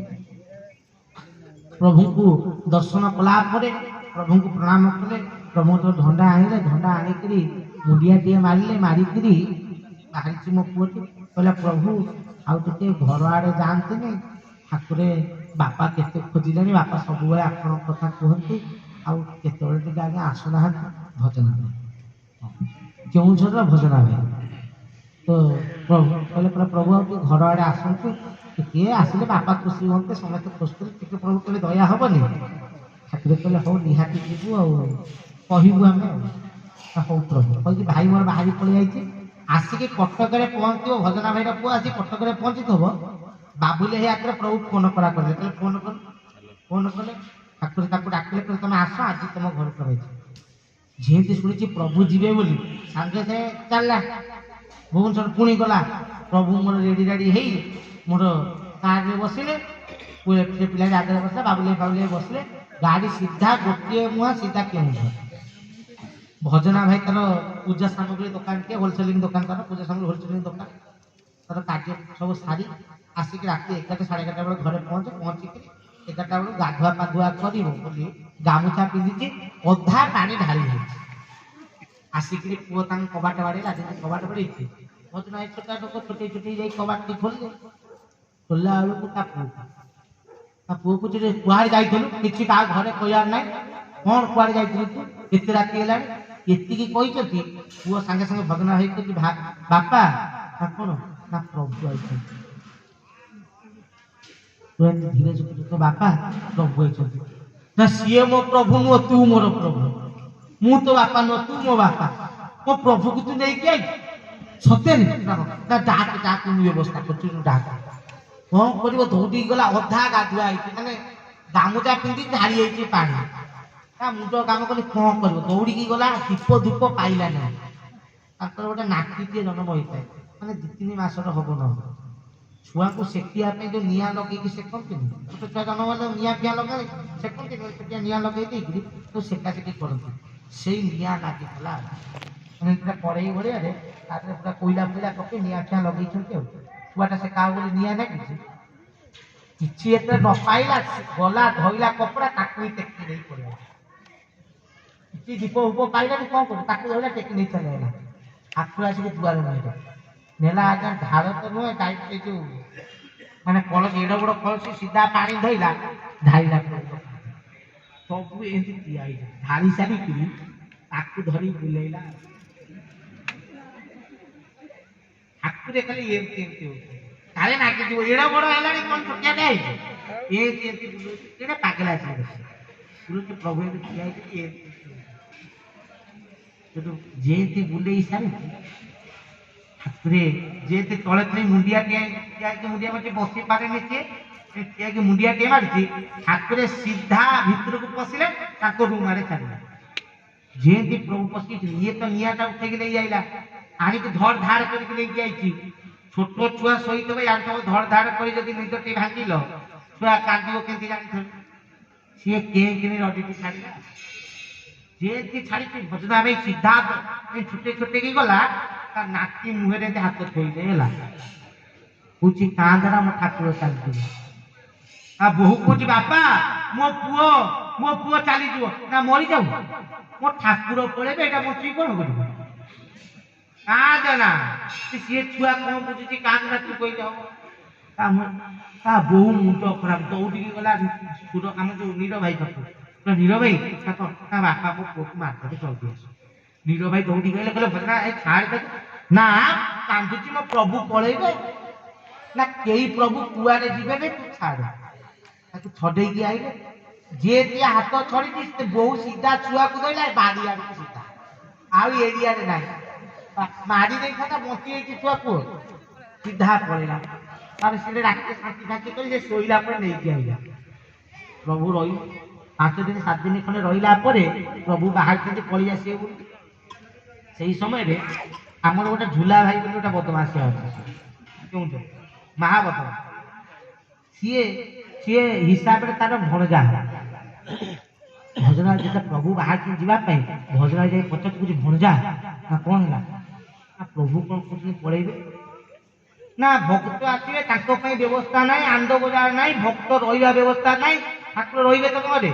S1: ପ୍ରଭୁଙ୍କୁ ଦର୍ଶନ କଲା ପରେ ପ୍ରଭୁଙ୍କୁ ପ୍ରଣାମ କଲେ। ପ୍ରଭୁଙ୍କ ଧଣ୍ଡା ଆଣିଲେ, ଧଣ୍ଡା ଆଣିକିରି ମୁଣ୍ଡିଆଟିଏ ମାରିଲେ। ମାରିକିରି ବାହାରିଛି ମୋ ପୁଅଟି, କହିଲା ପ୍ରଭୁ ଆଉ ଟିକେ ଘର ଆଡ଼େ ଯାଆନ୍ତିନି, ଠାକୁରେ ବାପା କେତେ ଖୋଜିଲେଣି, ବାପା ସବୁବେଳେ ଆପଣଙ୍କ କଥା କୁହନ୍ତି, ଆଉ କେତେବେଳେ ଟିକେ ଆଜ୍ଞା ଆସୁନାହାନ୍ତି। ଭଜନ କେଉଁଝରର ଭଜନା ଭାଇ। ତ ପ୍ରଭୁ କହିଲେ ପ୍ରଭୁ ଆଉ ଟିକେ ଘର ଆଡ଼େ ଆସନ୍ତୁ, ଟିକେ ଆସିଲେ ବାପା ଖୁସି ହୁଅନ୍ତେ, ସମସ୍ତେ ଖୁସି କଲେ, ଟିକେ ପ୍ରଭୁ କହିଲେ ଦୟା ହବନି? ଠାକୁର କହିଲେ ହଉ ନିହାତି ଯିବୁ, ଆଉ କହିବୁ ଆମେ। ହଉ ପ୍ରଭୁ କହିକି ଭାଇ ମୋର ବାହାରି ପଳେଇ ଯାଇଛି। ଆସିକି କଟକରେ ପହଞ୍ଚିବ, ଭଜନା ଭାଇର ପୁଅ ଆସି କଟକରେ ପହଞ୍ଚିଥିବ, ବାବୁଲି ହେଇ ହାତରେ ପ୍ରଭୁ ଫୋନ କରା କରିଲେ। କହିଲେ ଫୋନ କଲେ ଠାକୁର ତାକୁ ଡାକିଲେ, କହିଲେ ତମେ ଆସ, ଆଜି ତମ ଘରକୁ ରହିଛି। ଯେମିତି ଶୁଣିଛି ପ୍ରଭୁ ଯିବେ ବୋଲି ସାଙ୍ଗେ ସାଙ୍ଗେ ଚାଲିଲା ଭୁବନେଶ୍ୱର। ପୁଣି ଗଲା ପ୍ରଭୁ ମୋର ରେଡି ହେଇ ମୋର କାରରେ ବସିଲେ। ସେ ପିଲାଟି ଆଗରେ ବସିଲା, ବାବୁଲି ବସିଲେ। ଗାଡି ସିଧା ଗୋଟିଏ ମୁହାଁ, ସିଧା କେଉଁଝର। ଭଜନା ଭାଇ ତାର ପୂଜା ସାମଗ୍ରୀ ଦୋକାନ ଟିଏ, ହୋଲସେଲିଂ ଦୋକାନ, ତାର ପୂଜା ସାମଗ୍ରୀ ହୋଲସେଲିଂ ଦୋକାନ। ତାର କାର୍ଯ୍ୟ ସବୁ ସାରି ଆସିକି ରାତି 11 ସାଢ଼େ 11 ବେଳେ ଘରେ ପହଞ୍ଚିକି 11ଟା ବେଳକୁ ଗାଧୁଆ ପାଧୁଆ କରିବ ବୋଲି ଗାମୁଛା ପିନ୍ଧିଛି, ଅଧା ପାଣି ଢାଳି ହେଇଛି। ଆସିକିରି ପୁଅ ତାଙ୍କ କବାଟ ବାଡେଇଲା, ଯେମିତି କବାଟ ବାଡେଇଛି, ଭଜନା ଭାଇ ଛୋଟା ଲୋକ, ଛୋଟେଇ ଯାଇ କବାଟଟି ଖୋଲିଲେ। ଖୋଲିଲା ବେଳକୁ ତା ପୁଅକୁ ଯେ କୁଆଡେ ଯାଇଥିଲୁ, କିଛି କାହା ଘରେ କହିବାର ନାହିଁ। କଣ କୁଆଡେ ଯାଇଥିଲୁ ତୁ, ଏତେ ରାତି ହେଲାଣି, ଏତିକି କହିଛନ୍ତି। ପୁଅ ସାଙ୍ଗେ ସାଙ୍ଗେ ଭଜନା ଭାଇ କହୁଛି ବାପା କଣ ନା ପ୍ରଭୁ ଆଇଛନ୍ତି। ଧୀରେ ସୁଖେ ବାପା ପ୍ରଭୁ ଆଇଛନ୍ତି। ନା ସିଏ ମୋ ପ୍ରଭୁ ନୁହଁ, ତୁ ମୋର ପ୍ରଭୁ। ମୁଁ ତ ବାପା ନୁହଁ, ତୁ ମୋ ବାପା। ମୋ ପ୍ରଭୁକୁ ତୁ ନେଇକି ଆଇଛୁ ସତରେ? ନା ଡାକ ମୁଁ ବ୍ୟବସ୍ଥା କରୁଛି, ଡାକ। କଣ କରିବ, ଦୌଡ଼ିକି ଗଲା। ଅଧା ଗାଧୁଆ ହେଇଛି, ମାନେ ଗାମୁଛା ପିନ୍ଧି ଢାଳି ହେଇଛି ପାଣି। ତା ମୁଣ୍ଡ କାମ କଲେ, କଣ କରିବ, ଦୌଡ଼ିକି ଗଲା। ଦୀପ ଧୂପ ପାଇଲା ନାହିଁ। ତାଙ୍କର ଗୋଟେ ନାତିଟିଏ ଜନ୍ମ ହେଇଥାଏ, ମାନେ 2-3 ମାସର ହବ ନ ହବ। ଛୁଆଙ୍କୁ ସେକିବା ପାଇଁ ଯୋଉ ନିଆଁ ଲଗେଇକି ସେକନ୍ତିନି, ଛୋଟ ଛୁଆ ଜନ୍ମ ହେଲେ ନିଆଁ ଲଗାଇ ସେକନ୍ତିନି, ସେଠି ନିଆଁ ଲଗେଇ ଦେଇକିରି ତ ସେକାସେକି କରନ୍ତି। ସେଇ ନିଆଁ ଲାଗିଥିଲା, ମାନେ ପୁରା କড়େଇ ଭଳିଆରେ, ତାପରେ ପୁରା କୋଇଲା ପକେଇ ନିଆଁ ଲଗେଇଛନ୍ତି। ଆଉ ଛୁଆଟା ସେ କାହା ବୋଲି ନିଆଁ ଲାଗିଛି, କିଛି ଏତେ ନ ପାଇଲା, ଗଲା ଧଇଲା କପଡା, ତାକୁ ହିଁ ଟେକି ନେଇ ପଳେଇଲା। କିଛି ଦୀପ ଉପ ପାଇଲାନି, କଣ କରୁ, ତାକୁ ଧଇଲା ଟେକି ନେଇ ଚାଲିଲା। ଠାକୁର ଆସିକି ଦୁଆର ମୁହଁରେ ନେଲା। ଆଜ୍ଞା ଧାର ତ ନୁହେଁ, ସେ ଯୋଉ ମାନେ କଳସୀ, ଏଡ ବଡ କଳସୀ, ସିଧା ପାଣି ଧଇଲା, ଢାଳିଲା। ସବୁ ଏମିତି ଠିଆ ହେଇଛି, ଢାଳି ସାରିକିରି ତାକୁ ଧରି ବୁଲେଇଲା। ଠାକୁରେ ଖାଲି ଏମିତି ହଉଛି, କାଳେ ନାଗିଯିବ, ଏଡ ବଡ ହେଲାଣି, କଣ ଛୋଟିଆଟେ ହେଇଛି, ଏମିତି ବୁଲଉଛି। ଏଇଟା ପାଗଲା ଆସିଲେ ବୁଲୁଛି। ପ୍ରଭୁ ଏମିତି ଠିଆ ହେଇଛି, ଯେମିତି ବୁଲେଇ ସାରିଛି, ଠାକୁରେ ଯେମିତି ତଳେ ଥାଇ ମୁଣ୍ଡିଆ ମୁଣ୍ଡିଆ ମାରିଛି, ବସି ପାରେନି ସିଏ, ମୁଣ୍ଡିଆଟିଏ ମାରିଛି। ଠାକୁରେ ସିଧା ଭିତରକୁ ପଶିଲେ, ତାଙ୍କ ରୁମ୍ ଆଡେ ଚାଲିଲେ। ଯେମିତି ପ୍ରଭୁ ପଶିଛି, ଇଏ ତ ନିଆଁଟା ଉଠେଇକି ନେଇ ଆଇଲା, ଆଣିକି ଧଡ଼ ଧାଡ଼ କରିକି ନେଇକି ଯାଇଛି। ଛୋଟ ଛୁଆ ଶୋଇଥିବ, ଜାଣିଥିବ, ଧଡ଼ ଧାଡ଼ କରି ଯଦି ନିଦଟି ଭାଙ୍ଗିଲ, ଛୁଆ କାନ୍ଦିବ କେମିତି ଜାଣିଥିବ। ସିଏ କେଁ କିଣି ରଡିଟି ଛାଡ଼ିଲା। ଯେମିତି ଛାଡିଛି ଭଜନା ଭାଇ ସିଧା ଛୁଟେ ଛୁଟେକି ଗଲା ତା ନାତି ମୁହଁରେ ହାତ ଥୋଇଲେ ହେଲା କହୁଛି କାନ୍ଦରା ମୋ ଠାକୁର ଚାଲିଯିବ। ଆ ବୋହୁ କହୁଛି ବାପା ମୋ ପୁଅ ଚାଲିଯିବ ନା ମରିଯାଉ ମୋ ଠାକୁର ପଳେଇବେ ଏଇଟା ବଞ୍ଚିକି କଣ କରିବ କାନ୍ଦନା ସିଏ ଛୁଆ କଣ ବୁଝୁଛି କାନ୍ଦନା ତୁ କହିଲେ ହବ। ତା ବୋହୁ ମୁଣ୍ଡ ଖରାପ ଦୌଡ଼ିକି ଗଲା ସୁର ଆମ ଯୋଉ ନୀର ଭାଇ ପାଖକୁ ନୀର ଭାଇ ତା ବାପା ମୋ ପୁଅକୁ ମାରିଦେବେ ଜଲ୍ଦି ଆସ। ନୀର ଭାଇ ଦୌଡ଼ି ଗଲେ କହିଲେ ଭଜନା ଏ ଛାଡ ତାକୁ ନା କାନ୍ଦୁଛି ମୋ ପ୍ରଭୁ ପଳେଇବେ ନା କେହି ପ୍ରଭୁ କୁଆଡେ ଯିବେନି ତୁ ଛାଡ ତାକୁ ଛଡେଇକି ଆଇଲେ ଯିଏ ଯିଏ ହାତ ଛଡିଛି ସେ ବୋହୁ ସିଧା ଛୁଆକୁ ଧଇଲା ବାଡି ଆଡକୁ ସିଧା ଆଉ ଏରିଆରେ ନାହିଁ ମାରି ଦେଇଥାନ୍ତା ବଞ୍ଚି ଯାଇଛି ଛୁଆ ପୁଅ ସିଧା ପଳେଇଲା ତାର ସେ ରାତି ଶାନ୍ତି ଶାନ୍ତି କରି ସେ ଶୋଇଲା ପରେ ନେଇକି ଆଇଲା। ପ୍ରଭୁ ରହି 5 ଦିନ 7 ଦିନ ଖଣ୍ଡେ ରହିଲା ପରେ ପ୍ରଭୁ ବାହାରିଛନ୍ତି ପଳେଇ ଆସିବେ ବୋଲି ସେଇ ସମୟରେ ଆମର ଗୋଟେ ଝୁଲା ଭାଇ ବୋଲି ଗୋଟେ ବଦମାସିଆ ଅଛି କେଉଁଠି ମହାବଦମାସ ସିଏ ହିସାବରେ ତାର ଭଣଜା ଭଜନା ଯେତେ ପ୍ରଭୁ ବାହାରିକି ଯିବା ପାଇଁ ଭଜନା ଯାଇ ପଚାରୁଛି କହୁଛି ଭଣଜା ନା କଣ ହେଲା ନା ପ୍ରଭୁ କଣ କହୁଛନ୍ତି ପଳେଇବେ ନା ଭକ୍ତ ଆସିବେ ତାଙ୍କ ପାଇଁ ବ୍ୟବସ୍ଥା ନାହିଁ ଆନନ୍ଦ ବଜାର ନାହିଁ ଭକ୍ତ ରହିବା ବ୍ୟବସ୍ଥା ନାହିଁ ଠାକୁର ରହିବେ ତ ଘରେ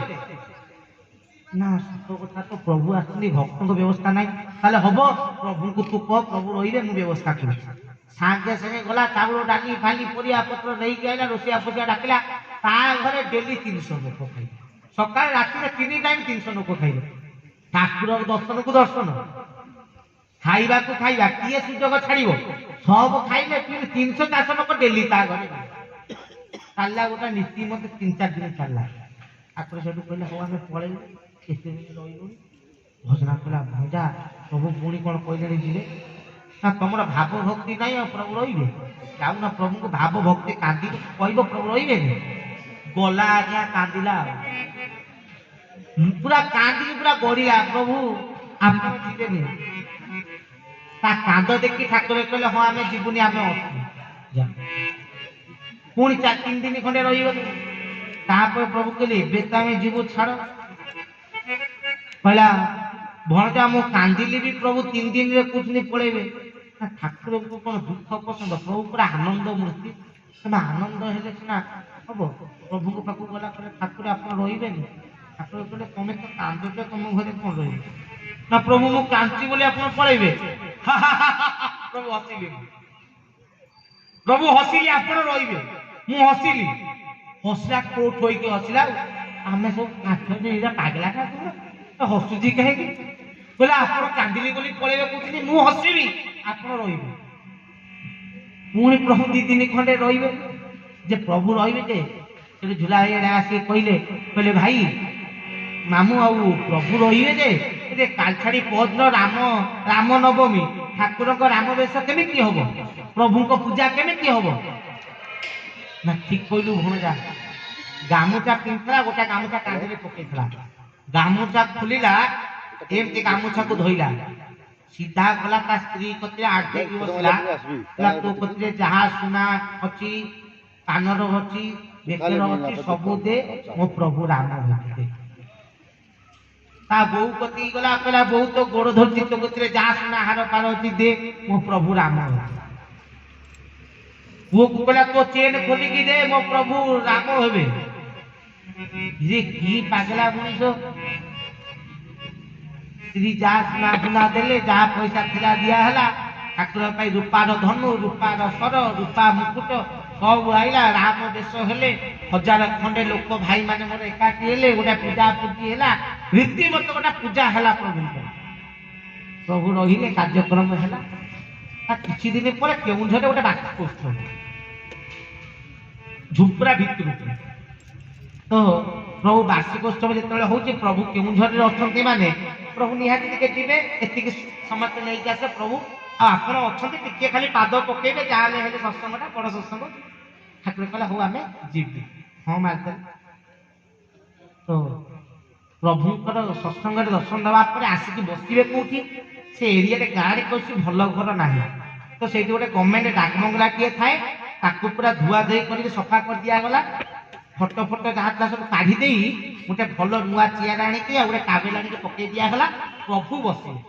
S1: ନା ସତ କଥା ତ ପ୍ରଭୁ ଆସିଛନ୍ତି ଭକ୍ତଙ୍କ ବ୍ୟବସ୍ଥା ନାହିଁ ତାହେଲେ ହବ ପ୍ରଭୁଙ୍କୁ ତୁ କହ ପ୍ରଭୁ ରହିବେ ମୁଁ ବ୍ୟବସ୍ଥା କରୁଛି ସାଙ୍ଗେ ସାଙ୍ଗେ ଗଲା ଚାଉଳ ଡାଲି ଫାଲି ପରିବା ପତ୍ର ନେଇକି ଆଇଲା ରୋଷେଇଆ ଫୋଷିଆ ଡାକିଲା ତା ଘରେ ଡେଲି 300 ଲୋକ ଖାଇଲେ ସକାଳେ ରାତିରେ 3 ଟାଇମ୍ 300 ଲୋକ ଖାଇଲେ ଠାକୁର ଦର୍ଶନକୁ ଦର୍ଶନ ଖାଇବାକୁ ଖାଇବା କିଏ ସୁଯୋଗ ଛାଡିବ ସବୁ ଖାଇଲେ 300-400 ଲୋକ ଡେଲି ତା ଘରେ ଚାଲିଲା ଗୋଟେ ନୀତି ମତେ 3-4 ଦିନ ଚାଲିଲା ଠାକୁର ସେଠୁ କହିଲେ ହଉ ଆମେ ପଳେଇବୁ ଏତେ ଦିନ ରହିଲୁଣି ଭଜନା କଲା ଭଜା ପ୍ରଭୁ ପୁଣି କଣ କହିଲେଣି ଯିବେ ନା ତମର ଭାବ ଭକ୍ତି ନାହିଁ ଆଉ ପ୍ରଭୁ ରହିବେ ଯାଉନ ପ୍ରଭୁଙ୍କୁ ଭାବ ଭକ୍ତି କାନ୍ଦିକି କହିବ ପ୍ରଭୁ ରହିବେନି ଗଲା ଆଜ୍ଞା କାନ୍ଦିଲା ପୁରା କାନ୍ଦିକି ପୁରା ଗଡିଲା ପ୍ରଭୁ ଆପଣ ଯିବେନି ତା କାନ୍ଦ ଦେଖି ଠାକୁର କହିଲେ ହଁ ଆମେ ଯିବୁନି ଆମେ ଅଛୁ ପୁଣି 4-3 ଦିନ ଖଣ୍ଡେ ରହିଗଲୁ ତାପରେ ପ୍ରଭୁ କହିଲେ ଏବେ ତ ଆମେ ଯିବୁ ଛାଡ କହିଲା ଭଣଜା ମୁଁ କାନ୍ଦିଲି ବି ପ୍ରଭୁ 3 ଦିନରେ କହୁଛନ୍ତି ପଳେଇବେ ଠାକୁରଙ୍କୁ କଣ ଦୁଃଖ ପସନ୍ଦ ପ୍ରଭୁ ପୁରା ଆନନ୍ଦ ମୂର୍ତ୍ତି ସେମାନେ ଆନନ୍ଦ ହେଲେ ସିନା ହବ ପ୍ରଭୁଙ୍କ ପାଖକୁ ଗଲା ପରେ ଠାକୁର ଆପଣ ରହିବେନି ଠାକୁର କହିଲେ ତମେ ତ କାନ୍ଦୁଛ ତମ ଘରେ କଣ ରହିବେ ନା ପ୍ରଭୁ ମୁଁ କାନ୍ଦୁଛି ବୋଲି ଆପଣ ପଳେଇବେ ପ୍ରଭୁ ହସିଲେ ଆପଣ ରହିବେ ମୁଁ ହସିଲି ହସିଲା କୋଉଠି ହୋଇକି ହସିଲା ଆମେ ସବୁ ପାଗଲା ହସୁଛି କାହିଁକି କହିଲେ ଆପଣ କାନ୍ଦିଲି ବୋଲି ପଳେଇବେ କହୁଛନ୍ତି ମୁଁ ହସିବି ଆପଣ ରହିବେ ପୁଣି ପ୍ରଭୁ 2 ଦିନ ଖଣ୍ଡେ ରହିବେ ଯେ ପ୍ରଭୁ ରହିବେ ଯେ ସେଠି ଝୁଲା ଭାଇ ଆସିକି କହିଲେ ଭାଇ ମାମୁଁ ଆଉ ପ୍ରଭୁ ରହିବେ ଯେ କାଲି ଛାଡି ପରଦିନ ରାମ ନବମୀ ଠାକୁରଙ୍କ ରାମ ବେଶ କେମିତି ହବ ପ୍ରଭୁଙ୍କ ପୂଜା କେମିତି ହବ ନା ଠିକ କହିଲୁ ଭଣଜା ଗାମୁଛା ପିନ୍ଧିଥିଲା ଗୋଟେ ଗାମୁଛା କାନ୍ଧରେ ପକେଇଥିଲା ଗାମୁଛା ଖୋଲିଲା ଏମିତି ଗାମୁଛାକୁ ଧୋଇଲା ସିଧା ଗଲା ତା ସ୍ତ୍ରୀ କତିରେ ଆଡେଇକି ବସିଲା ତୋ କତିରେ ଯାହା ସୁନା ଅଛି କାନର ଅଛି ବେକର ଅଛି ସବୁ ଦେ ମୋ ପ୍ରଭୁ ରାମ ଭେଟିବେ ତା ବୋଉ କତିକି ଗଲା କହିଲା ବୋଉ ତ ଗୋଡ ଧରିଛି ତୋ କତିରେ ଯାହା ସୁନା ହାର ପାର ଅଛି ଦେ ମୋ ପ୍ରଭୁ ରାମ ପୁଅକୁ କହିଲା ତୋ ଚେନ ଖୋଲିକି ଦେ ମୋ ପ୍ରଭୁ ରାମ ହେବେ କି ପାଗଲା ମଣିଷ ସ୍ତ୍ରୀ ଯାହା ସୁନା ସୁନା ଦେଲେ ଯାହା ପଇସା ଥିଲା ଦିଆ ହେଲା ଠାକୁର ପାଇଁ ରୂପାର ଧନୁ ରୂପାର ସର ରୂପା ମୁକୁଟ ସବୁ ଆଇଲା ରାମ ବେଶ ହେଲେ 1000 ଖଣ୍ଡେ ଲୋକ ଭାଇ ମାନେ ମୋର ଏକାଠି ହେଲେ ଗୋଟେ ପୂଜା ପୂଜି ହେଲା ରୀତିମତ ଗୋଟେ ପୂଜା ହେଲା ପ୍ରଭୁଙ୍କର ପ୍ରଭୁ ରହିଲେ କାର୍ଯ୍ୟକ୍ରମ ହେଲା କିଛି ଦିନ ପରେ କେଉଁଝରେ ଗୋଟେ ବାର୍ଷିକୋତ୍ସବ ଝୁମ୍ପୁରା ଭିତରକୁ ତ ପ୍ରଭୁ ବାର୍ଷିକୋତ୍ସବ ଯେତେବେଳେ ହଉଛି ପ୍ରଭୁ କେଉଁଝରରେ ଅଛନ୍ତି ମାନେ ପ୍ରଭୁ ନିହାତି ଟିକେ ଯିବେ ଏତିକି ସମସ୍ତେ ନେଇକି ଆସେ ପ୍ରଭୁ ଆଉ ଆପଣ ଅଛନ୍ତି ଟିକେ ଖାଲି ପାଦ ପକେଇବେ ଯାହାହେଲେ ହେଲେ ସତ୍ସଙ୍ଗଟା ବଡ ସତ୍ସଙ୍ଗ ଠାକୁର କହିଲା ହଉ ଆମେ ଯିବୁ ହଁ ମାରିଦେଲେ ତ ପ୍ରଭୁଙ୍କର ସତ୍ସଙ୍ଗରେ ଦର୍ଶନ ଦେବା ପରେ ଆସିକି ବସିବେ କୋଉଠି ସେ ଏରିଆରେ ଗାଁରେ କୌଣସି ଭଲ ଘର ନାହିଁ ତ ସେଇଠି ଗୋଟେ ଗଭର୍ଣ୍ଣମେଣ୍ଟ ଡାକବଙ୍ଗଲାଟିଏ ଥାଏ ତାକୁ ପୁରା ଧୁଆ ଧୋଇ କରିକି ସଫା କରି ଦିଆଗଲା ଫଟୋ ଯାହା ସବୁ କାଢି ଦେଇ गोटे भल नुआ चेयर आणिकी आ गोटे काबेल आणिकी पकई दियागला प्रभु बसिले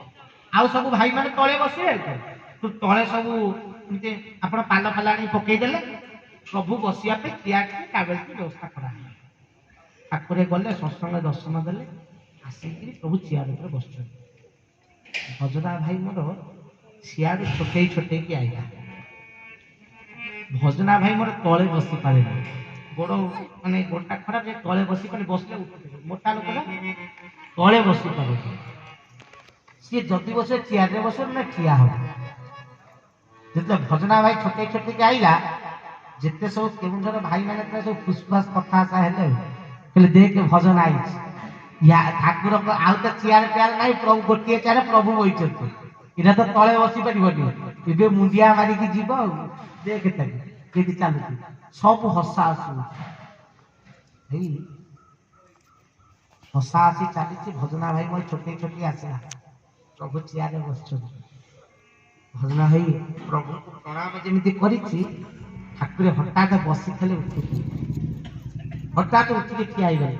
S1: आउ सब भाई मैंने तले बसिले तो तले सब आपण पाल फाल आनी पकईदेले प्रभु बसिया पे चेयर काबेल की व्यवस्था करा ठाकुर गले सत्संग दर्शन देले आसिक प्रभु चेयर ऊपर बस भजना भाई मोर सियाड़ छोटे छोटे की आईला भजना भाई मोर तले बसी पारे गोड़ माने गोटा खराब तले बसी पारे बसले मोटा लोक तले बसी पारे सी जदि बसे चेयर रे बसे ना ठिया हो जिते भजना भाई छोटे छोटे की आईला जिते सब केवुंझर भाई माने सब फुसफास कथा सा हेले कहले देख भजन आई या ठाकुर को आउ तो चेयर चेयर नहीं प्रभु गोटे चेयर प्रभु बइछत इरा तो तले बसी परिबनी इबे मुंडिया मारी की जीव देख तक केदी चालू सब हसा आसु हे हसा आसी चली भजना भाई मोर छोटे छोटे आसला प्रभु चेयर रे बसछ भजना भाई प्रभु को प्रणाम जेमिति करिछि ठाकुर हठात बसी खेले उठी हठात उठी ठिया आई गले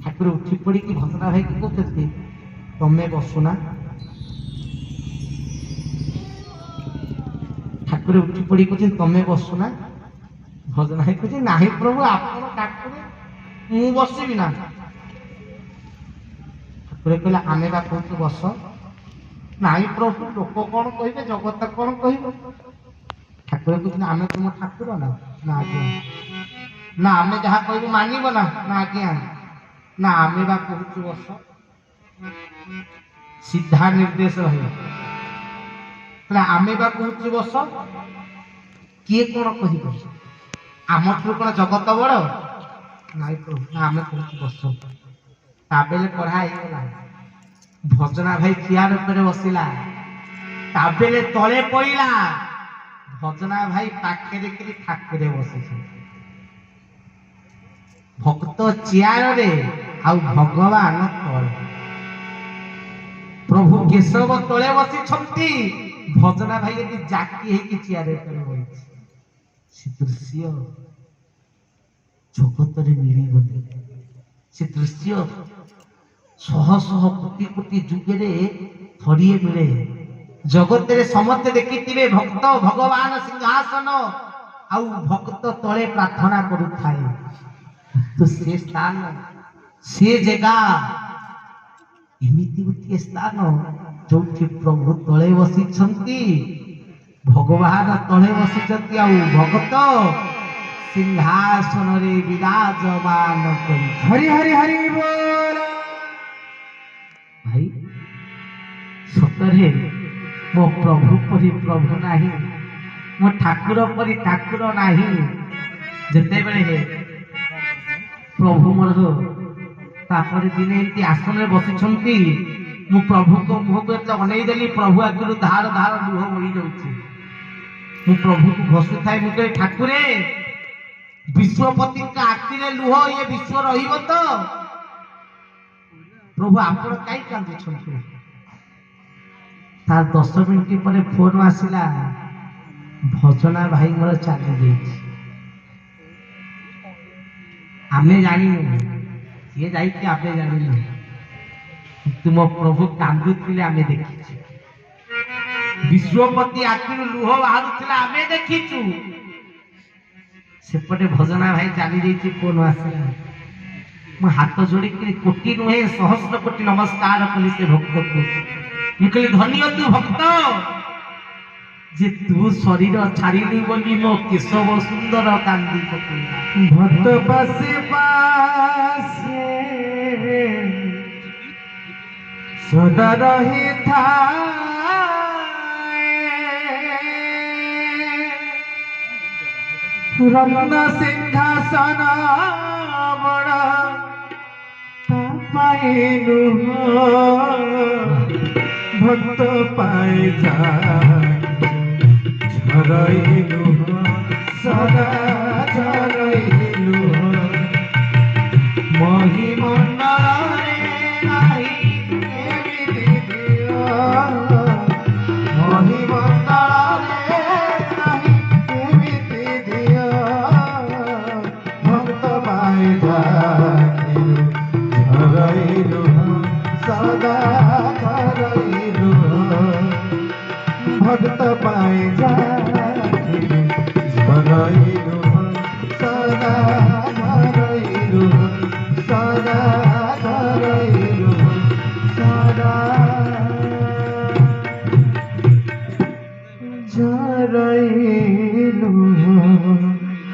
S1: ठाकुर उठी पड़ी कि भजना भाई को कहते तमे बसुना ठाकुर उठी पड़ी कहते तमे बसुना भजना भाई कहते नाही प्रभु आपण ठाकुर मु बसिबि ना ठाकुर कहला आमे बा कहतु बस नाही प्रभु लोक कोन कहिबे जगत कोन कहिबे ठाकुर कहते आमे तुम ठाकुर ना ना आज्ञा ना आमे जहा कहबे मानिबो ना ना आज्ञा ना आमे बा कहतु बस सीधा निर्देश रही आमे बा कहतु बस किए कोन कहिबे आम ठुर कोन जगत बड़ नाई प्रभु ना आमे कहतु बस ताबेले पढ़ाई गला भजना भाई चेयर ऊपर बसिला ताबेले तले पइला भजना भाई पाखे देखि ठाकुरे बसिछ भक्त चेयर रे आउ भगवान तले प्रभु केशव तले बसी छंती भजना भाई यदि जाकी है कि चेयर ऊपर बइछ से दृश्य जगत रे मिली गले से दृश्य शह शह कोटि कोटि जुगे थरिए मिले जगत रे समस्त देखिथिबे भक्त भगवान सिंहासन आउ भक्त तले प्रार्थना करू थाए तो से स्थान से जगह एमिति गोटे स्थान जो प्रभु तले बसी भगवान तले बसी आउ भक्त सिंहासन रे विराजमान करी हरि हरि हरि बोल भाई सतरे मो प्रभु परी प्रभु नाही मो ठाकुर परी ठाकुर नाही जते बेले प्रभु मोर तापर दिने एंती आसन रे बसिछंती मु प्रभु को मुह को एत अनै देली प्रभु आगु धार धार लुह बही जाउछि मु प्रभु को घसु थाई मु कहे ठाकुरे विश्वपति का आखि रे लुह ये विश्व रहिबो तो प्रभु आपण काई कांदे छंतु तार 10 मिनिट पर फोन आसिला भजना भाई मोर चली जाइछि आमे जानी ये जाई कि आपे जानी तुम प्रभु कांदु थिले आमे देखिछु विश्वपति आखि लुह बाहरु थिला आमे देखिछु सेपटे भजना भाई चली जाइछि फोन आसिला मु हाथ जोड़ी कोटि नुहे सहस्र कोटि नमस्कार कली से भक्त को मुकली धन्य तू भक्त जे तू शरीर छाड़िली बोली मो केशव सुंदर कांदी पकई भक्त पासे पासे सदा रही था रत्न सिंहासन बड़ा पाइनु भक्त पाई जा झरइनु सदा झरइनु महिमा रे नाही एमिति दियो महिमा रे नाही एमिति दियो भक्त पाई जा
S2: ধরইলু সদা ধরইলু সদা ধরইলু সদা ধরইলু।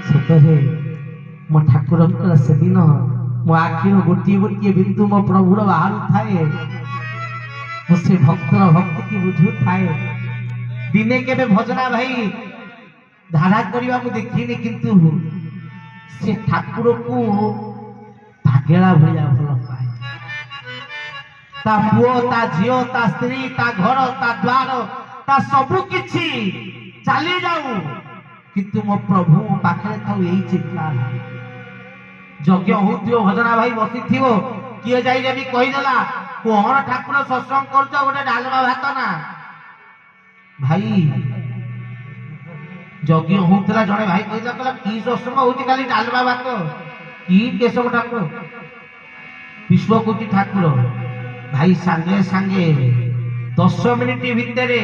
S1: ସତରେ ମୋ ଠାକୁରଙ୍କର ସେଦିନ ମୋ ଆଖିର ଗୋଟିଏ ଗୋଟିଏ ବିନ୍ଦୁ ମୋ ପ୍ରଭୁର ବାହାରୁଥାଏ। ମୁଁ ସେ ଭକ୍ତର ଭକ୍ତିକି ବୁଝୁଥାଏ। ଦିନେ କେବେ ଭଜନା ଭାଇ ଧାରା କରିବା ମୁଁ ଦେଖିନି, କିନ୍ତୁ ସେ ଠାକୁରକୁ ପାଗେଳା ଭଳିଆ ଭଲ ପାଏ। ତା ପୁଅ, ତା ଝିଅ, ତା ସ୍ତ୍ରୀ, ତା ଘର, ତା ଦ୍ୱାର, ତା ସବୁ କିଛି ଚାଲି ଯାଉ, କିନ୍ତୁ ମୋ ପ୍ରଭୁ ମୋ ପାଖରେ ଥାଉ, ଏଇ ଚିନ୍ତା। ଯଜ୍ଞ ହଉଥିବ, ଭଜନା ଭାଇ ବସିଥିବ, କିଏ ଯାଇ ଯଦି କହିଦେଲା କଣ ଠାକୁର ସତ୍ସଙ୍ଗ କରୁଛ, ଗୋଟେ ଡାଲମା ଭାତ ନା। ଭାଇ ଯଜ୍ଞ ହଉଥିଲା, ଜଣେ ଭାଇ କହିଲା, କହିଲା କି ସତ୍ସଙ୍ଗ ହଉଛି, ଖାଲି ଡାଲମା ଭାତ, କି କେଶବ ଠାକୁର, ବିଶ୍ୱକୋଟି ଠାକୁର। ଭାଇ ସାଙ୍ଗେ ସାଙ୍ଗେ 10 ମିନିଟ ଭିତରେ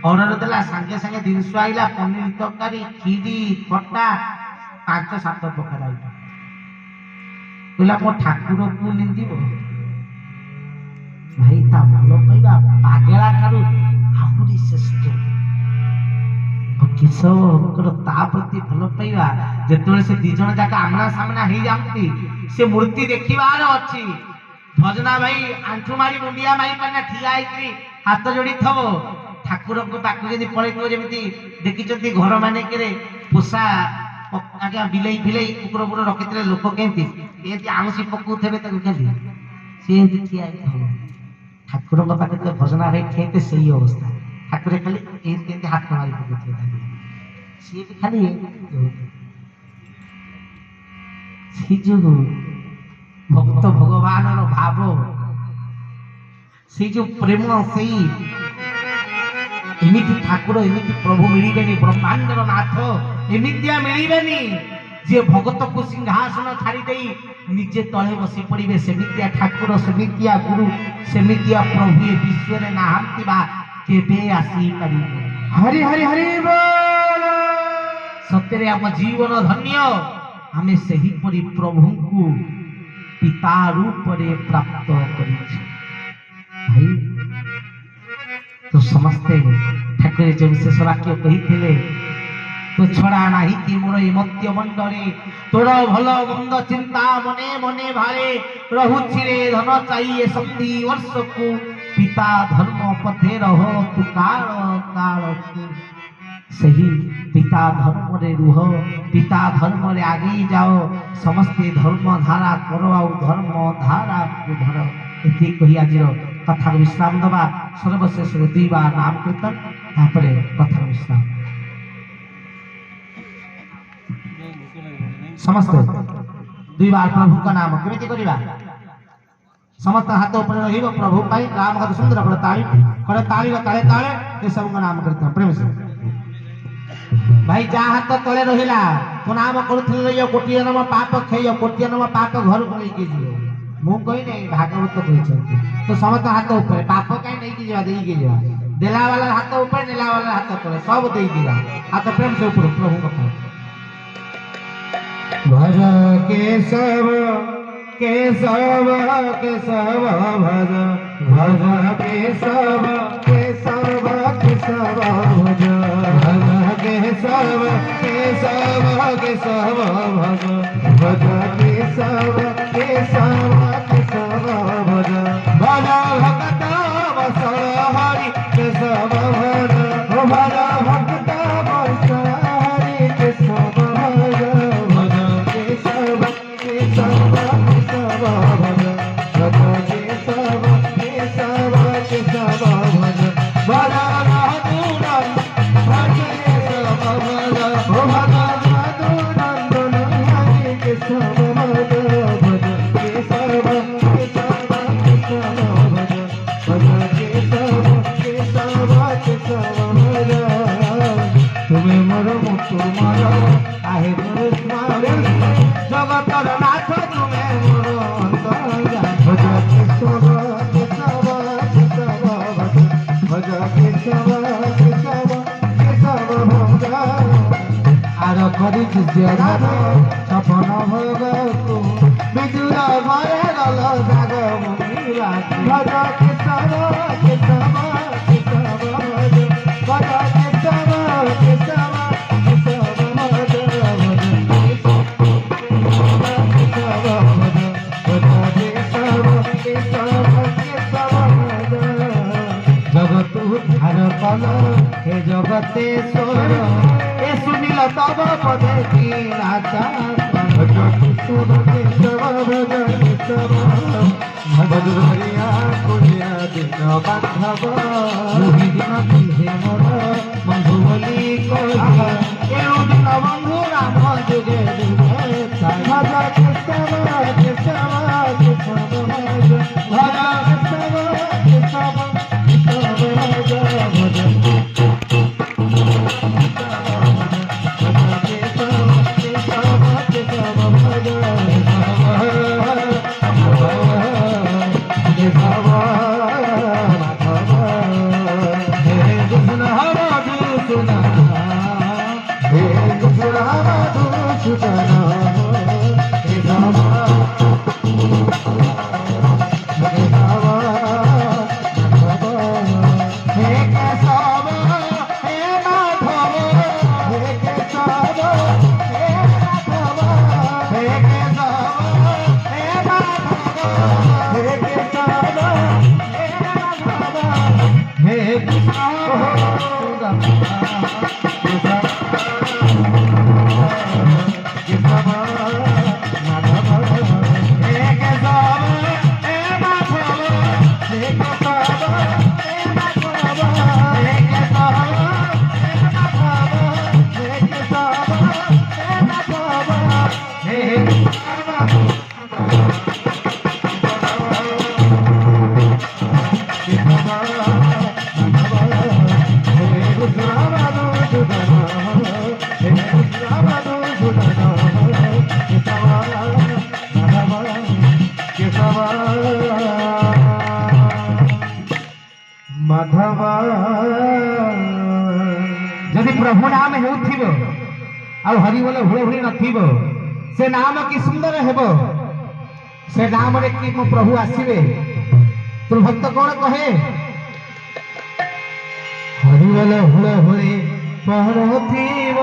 S1: ଅର୍ଡର ଦେଲା, ସାଙ୍ଗେ ସାଙ୍ଗେ ଜିନିଷ ଆଇଲା, ପନିର ତରକାରୀ, କ୍ଷୀରି, ଖଟା, 5-7 ପ୍ରକାର ଆଇଟମ। କହିଲା ମୋ ଠାକୁରକୁ ନିନ୍ଦିବ। ଭାଇ ତା ଭଲ ପାଇବା ପାଗେଳା ଠାରୁ ଆହୁରି ଶ୍ରେଷ୍ଠ। କେଶବଙ୍କର ତା ପ୍ରତି ଭଲ ପାଇବା, ଯେତେବେଳେ ସେ 2 ଜଣ ଯାକ ଆମ୍ନା ସାମ୍ନା ହେଇଯାନ୍ତି, ସେ ମୂର୍ତ୍ତି ଦେଖିବାର ଅଛି। ଭଜନା ଭାଇ ଆଣ୍ଠୁ ମାରି ମୁଣ୍ଡିଆ ମାରି ପାନା ଠିଆ ହେଇକି ହାତ ଯୋଡ଼ିଥିବ, ଠାକୁରଙ୍କ ପାଖକୁ ଯଦି ପଳେଇଥିବ, ଯେମିତି ଦେଖିଛନ୍ତି ଘର ମାନଙ୍କରେ ପୋଷା ଆଜ୍ଞା ବିଲେଇ ଫିଲେଇ କୁକୁର କୁକୁର ରଖିଥିଲେ, ଲୋକ କେମିତି ଏମିତି ଆଉଁସି ପକଉଥିବେ ତାକୁ, ଖାଲି ସେ ଏମିତି ଠିଆ ହେଇଥିବ। ଠାକୁରଙ୍କ ପାଖରେ ତ ଭଜନା ଭାଇ ଠିଆ ସେଇ ଅବସ୍ଥା, ଠାକୁର ଖାଲି ଏମିତି କେମିତି ହାତ ମାରି ପକଉଥିବେ ତାକୁ, ସିଏ ବି ଖାଲି ସେଇ ଯୋଉ ଭକ୍ତ ଭଗବାନର ଭାବ, ସେଇ ଯୋଉ ପ୍ରେମ, ସେଇ ଏମିତି ଠାକୁର, ଏମିତି ପ୍ରଭୁ ମିଳିବେନି, ବ୍ରହ୍ମାଣ୍ଡର ନାଥ ଏମିତିଆ ମିଳିବେନି ଯିଏ ଭଗତକୁ ସିଂହାସନ ଛାଡ଼ି ଦେଇ ନିଜେ ତଳେ ବସି ପଡ଼ିବେ। ସେମିତିଆ ଠାକୁର, ସେମିତିଆ ଗୁରୁ, ସେମିତିଆ ପ୍ରଭୁ ଏ ବିଶ୍ୱରେ ନାହାନ୍ତି ବା କେବେ ଆସିପାରିବେ।
S2: ହରି ହରି ହରି ବୋଲ।
S1: ସତରେ ଆମ ଜୀବନ ଧନ୍ୟ, ଆମେ ସେହିପରି ପ୍ରଭୁଙ୍କୁ ପିତା ରୂପରେ ପ୍ରାପ୍ତ କରିଛୁ। ଭାଇ ତ ସମସ୍ତେ ଠାକୁର ଯେ ବିଶେଷ ବାକ୍ୟ କହିଥିଲେ, ତୁ ଛଡ଼ା ନାହିଁ କି ମୋର ଏ ମତ୍ୟ ମଣ୍ଡଳେ, ତୋର ଭଲ ମନ୍ଦ ଚିନ୍ତା ମନେ ମନେ ଭାରେ, ରହୁଛି ରେ ଧନ ଚାହିଏ ଶକ୍ତି ବର୍ଷକୁ, ପିତା ଧର୍ମ ପଥେ ରହ ତୁ କାଳ କାଳକୁ। ସେହି ପିତା ଧର୍ମରେ ରୁହ, ପିତା ଧର୍ମରେ ଆଗେଇ ଯାଅ, ସମସ୍ତେ ଧର୍ମ ଧାରା କର, ଆଉ ଧର୍ମ ଧାରାକୁ ଧର। ଏତିକି କହି ଆଜିର କଥାର ବିଶ୍ରାମ ଦେବା। ସର୍ବଶେଷରେ 2 ବାର ନାମ କୀର୍ତ୍ତନ, ତାପରେ କଥାର ବିଶ୍ରାମ। ସମସ୍ତେ 2 ବାର ପ୍ରଭୁଙ୍କ ନାମ କେମିତି କରିବା? ସମସ୍ତ ହାତ ଉପରେ ରହିବ ପ୍ରଭୁ ପାଇଁ। ରାମ ହାତ ସୁନ୍ଦର করে ତାଳି করে, ତାଳିର ତାଳେ ତାଳେ ଏସବୁଙ୍କ ନାମ କୀର୍ତ୍ତନ ପ୍ରେମ ସେ। ଭାଇ ଯାହା ହାତ ତଳେ ରହିଲା, ତୋ ନାମ କରୁଥିଲେ ରହିବ, କୋଟିଏ ନମ ପାପ କ୍ଷୟ, କୋଟିଏ ନମ ପାପ ଘରକୁ ନେଇକି ଯିବ। ମୁଁ କହିନି, ଭାଗବତ କହିଛନ୍ତି। ତ ସମସ୍ତ ହାତ ଉପରେ, ପାପ କାହିଁ ନେଇକି ଯିବା, ଦେଇକି ଯିବା। ଦେଲା ବାଲା ହାତ ଉପରେ, ନେଲା ବାଲା ହାତ ତଳେ, ସବୁ ଦେଇକି ଯିବା। ହାତ ପ୍ରେମ ସେ ଉପରୁ ପ୍ରଭୁ କଥା।
S2: भज केशव केशव केशव भज भज केशव केशव केशव भज भज केशव केशव केशव भज भज केशव केशव केशव भज भज भक्त वत्सल हरि केशव भज भज भक्त वत्सल हरि केशव भज भज केशव केशव केशव भज भज केशव केशव केशव भज भज मधुरं भज केशव भज भज मधुरं हरि केशव भज भज केशव केशव केशव भज भज केशव केशव केशव भज तुमे मोर मुक्तु मोर आहे गुरु स्मरण जगतर नाथ तुमे मोर अंतर्यामी भज केशव केशव केशव भज भज केशव केशव केशव भज ধার করি ধার সপন ভোগকু বিদুর ঘরে গল জাগ মুনিবাসী ভজ কেশব কেশব কেশব ভজ ভজ কেশব কেশব কেশব ভজ জগত উদ্ধার কল হে জগতেশ্বর এ শুনিল তব পদে কি রাজা ভজ কেশব কেশব ভজ কেশব ভজ ধরিয়া কুলিয়া দিন বান্ধব রুহি দিন দিহে মোর বন্ধু বলি কহিয়া কেউ দিন বন্ধু রাম যুগে যুগে ভজ কেশব কেশব কেশব ভজ ভজ কেশব কেশব
S1: যদি প্রভু নাম হেউথিব আর হরি বলে হুড়ে হুড়ি নথিব সে নাম কি সুন্দর হেব সে নামরে কি মো প্রভু আসিবে তোর ভক্ত কোন কহে
S2: হরি বলে হুড়ে হুড়ি পড়থিব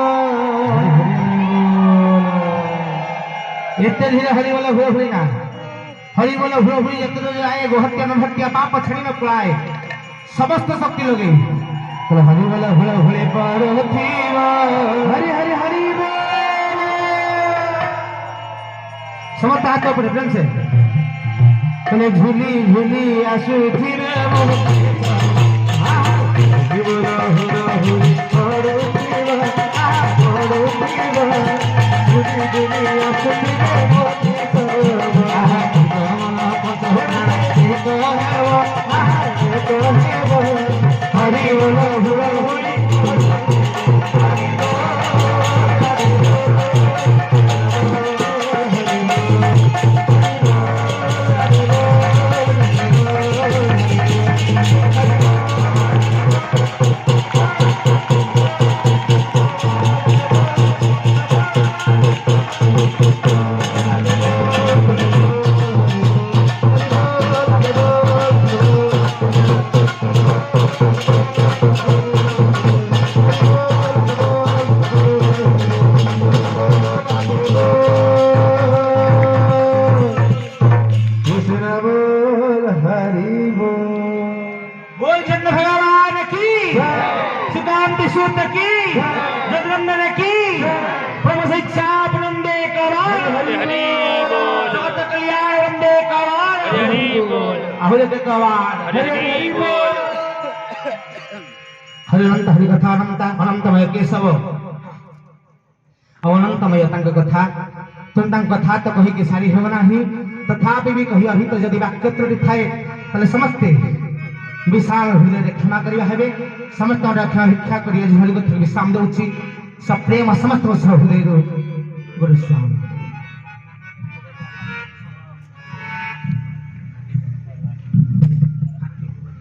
S1: এতে ধীরে হরি বলে হুড়ে হুড়ি না হরি বলে হুড়ে হুড়ি যেতে যায় গোহত্যা নভত্যা পাপ ছাড়ি ন পড়ায় সমস্ত শক্তি লগে
S2: হরি বলে হুড়ে হুড়ি পড়থিব হরি হরি হরি
S1: समर्थ हाथ ऊपर प्रेम से
S2: बोले झूली झूली आसुथिरे हरि बोलो हुड़ा हुड़ी
S1: बोल चंद्र भगवान की सुकांति सूत्र की जगदम्बर की प्रभु शिक्षा वंदे कवार जगत कल्याण वंदे कवार अहुरत कवार हरिअनंत हरिकथा अनंत अनंतमय केशव अनंतमय तंग कथा तुम कथा तो कही के सारी हो नाही तथापि भी कही अभी तो यदि वाक्य त्रुटि थाए तले समस्ते विशाल हृदय क्षमा करिया हेबे समस्त रक्षा भिक्षा करिया झोली को विश्राम देउछि सब प्रेम समस्त हृदय गुरु स्वामी।